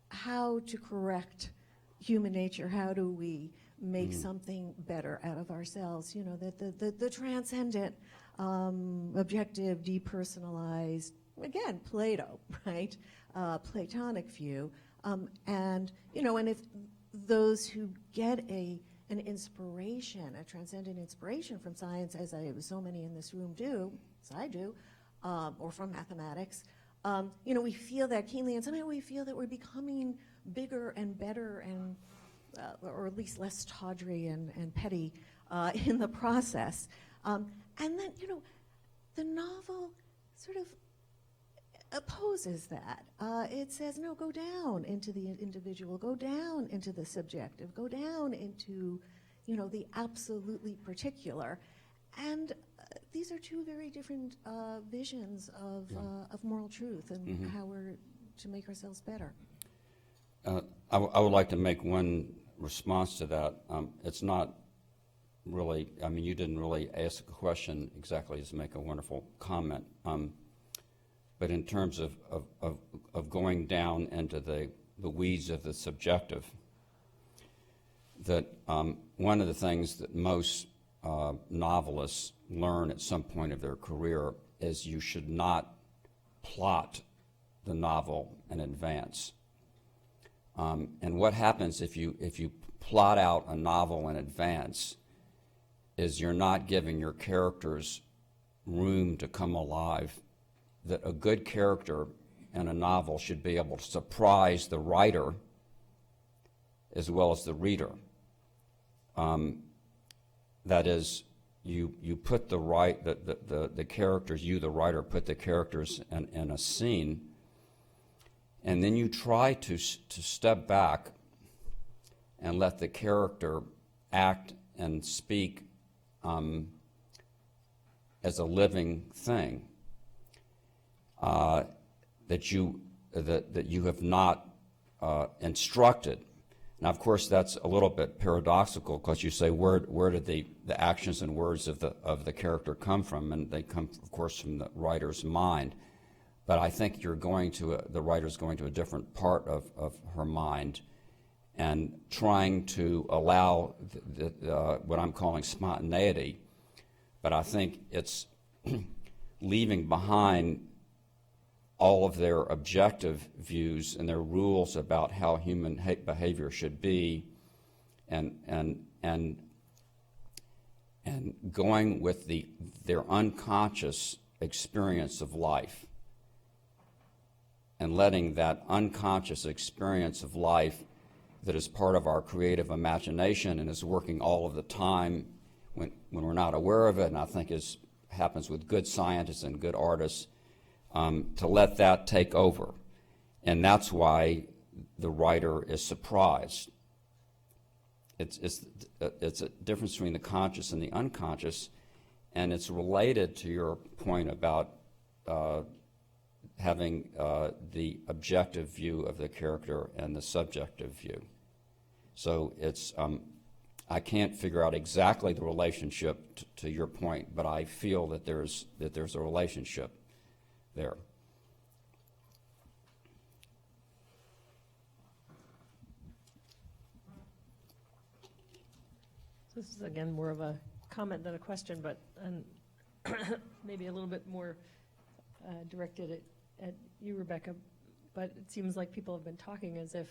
how to correct human nature, how do we make something better out of ourselves, that the transcendent, objective, depersonalized, again, Plato, right? Platonic view. And if those who get an inspiration, a transcendent inspiration from science, as so many in this room do, as I do, or from mathematics, we feel that keenly, and somehow we feel that we're becoming bigger and better and or at least less tawdry and petty in the process. And then, the novel sort of opposes that. It says, no, go down into the individual, go down into the subjective, go down into, the absolutely particular. And these are two very different visions of moral truth and how we're to make ourselves better. I would like to make one response to that. It's not really, you didn't really ask a question exactly, just make a wonderful comment. but in terms of going down into the weeds of the subjective, that one of the things that most novelists learn at some point of their career is you should not plot the novel in advance. And what happens if you plot out a novel in advance is you're not giving your characters room to come alive. That a good character in a novel should be able to surprise the writer as well as the reader. That is, you put the characters, you the writer put the characters in a scene, and then you try to step back and let the character act and speak as a living thing that you have not instructed. Now, of course, that's a little bit paradoxical because you say, where did the actions and words of the character come from? And they come, of course, from the writer's mind. But I think the writer's going to a different part of her mind and trying to allow what I'm calling spontaneity. But I think it's leaving behind all of their objective views and their rules about how human behavior should be, and going with their unconscious experience of life, and letting that unconscious experience of life that is part of our creative imagination and is working all of the time when we're not aware of it, and I think happens with good scientists and good artists, to let that take over. And that's why the writer is surprised. It's a difference between the conscious and the unconscious, and it's related to your point about having the objective view of the character and the subjective view. So it's I can't figure out exactly the relationship to your point, but I feel that there's a relationship there. This is again more of a comment than a question, but maybe a little bit more directed at you, Rebecca. But it seems like people have been talking as if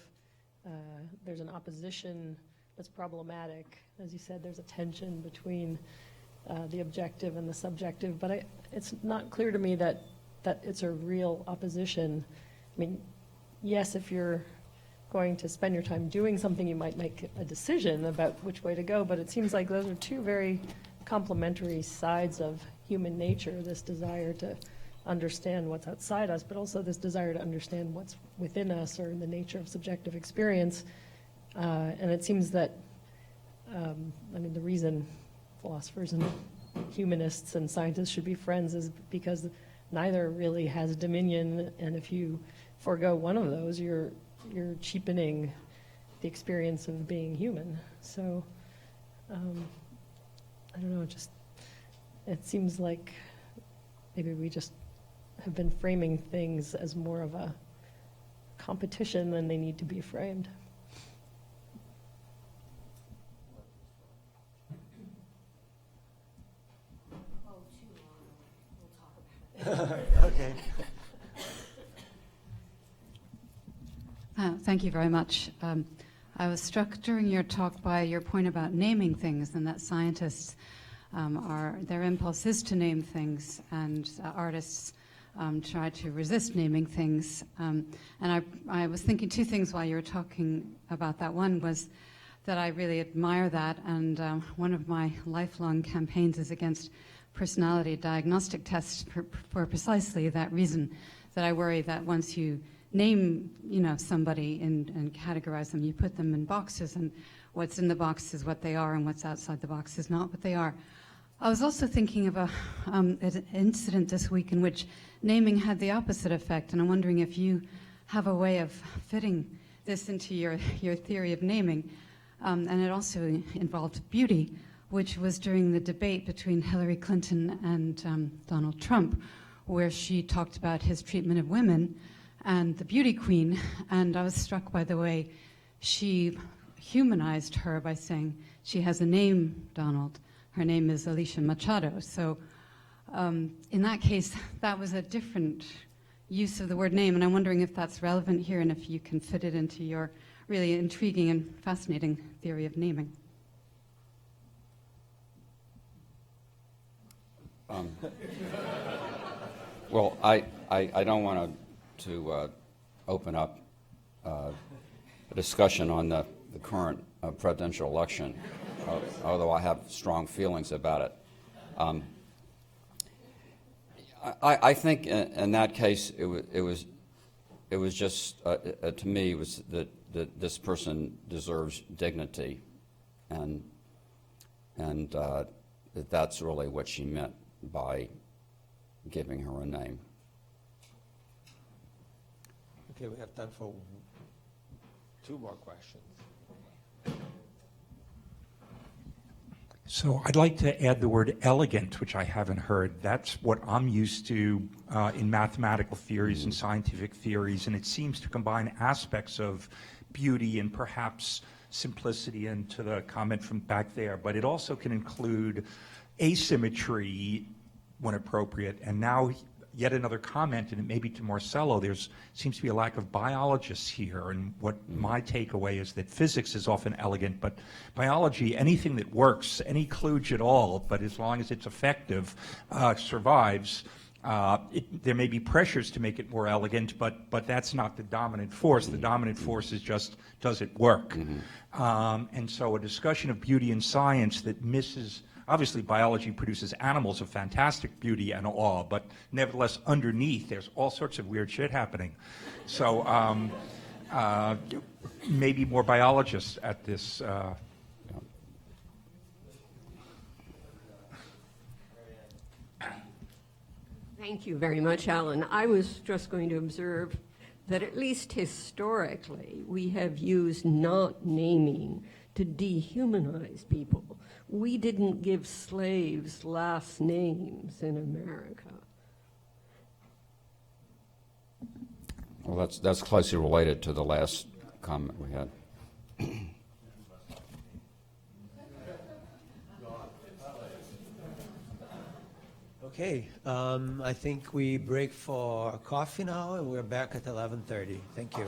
there's an opposition that's problematic. As you said, there's a tension between the objective and the subjective, but it's not clear to me that it's a real opposition. I mean, yes, if you're going to spend your time doing something, you might make a decision about which way to go, but it seems like those are two very complementary sides of human nature, this desire to understand what's outside us, but also this desire to understand what's within us or in the nature of subjective experience. And it seems that, the reason philosophers and humanists and scientists should be friends is because neither really has dominion, and if you forego one of those, you're cheapening the experience of being human. So, I don't know, it seems like maybe we just have been framing things as more of a competition than they need to be framed. Okay. Thank you very much. I was struck during your talk by your point about naming things, and that scientists their impulse is to name things, and artists try to resist naming things. And I was thinking two things while you were talking about that. One was that I really admire that, and one of my lifelong campaigns is against personality diagnostic tests for precisely that reason, that I worry that once you name, somebody and categorize them, you put them in boxes, and what's in the box is what they are, and what's outside the box is not what they are. I was also thinking of an incident this week in which naming had the opposite effect, and I'm wondering if you have a way of fitting this into your theory of naming. And it also involved beauty, which was during the debate between Hillary Clinton and Donald Trump, where she talked about his treatment of women and the beauty queen. And I was struck by the way she humanized her by saying she has a name, Donald. Her name is Alicia Machado. So in that case, that was a different use of the word name, and I'm wondering if that's relevant here and if you can fit it into your really intriguing and fascinating theory of naming. Well, I don't want to open up a discussion on the current presidential election, although I have strong feelings about it. I think in that case it was just to me it was that this person deserves dignity, and that's really what she meant by giving her a name. Okay, we have time for 2 more questions. So I'd like to add the word elegant, which I haven't heard. That's what I'm used to in mathematical theories and scientific theories, and it seems to combine aspects of beauty and perhaps simplicity, and to the comment from back there, but it also can include asymmetry when appropriate. And now yet another comment, and it may be to Marcelo, there seems to be a lack of biologists here, and what my takeaway is that physics is often elegant, but biology, anything that works, any kludge at all, but as long as it's effective, survives. There may be pressures to make it more elegant, but that's not the dominant force. The dominant force is just, does it work? And so a discussion of beauty and science that misses, obviously biology produces animals of fantastic beauty and awe, but nevertheless underneath there's all sorts of weird shit happening. So maybe more biologists at this. Thank you very much, Alan. I was just going to observe that at least historically we have used not naming to dehumanize people. We didn't give slaves last names in America. Well, that's closely related to the last comment we had. Okay, I think we break for coffee now, and we're back at 11:30. Thank you.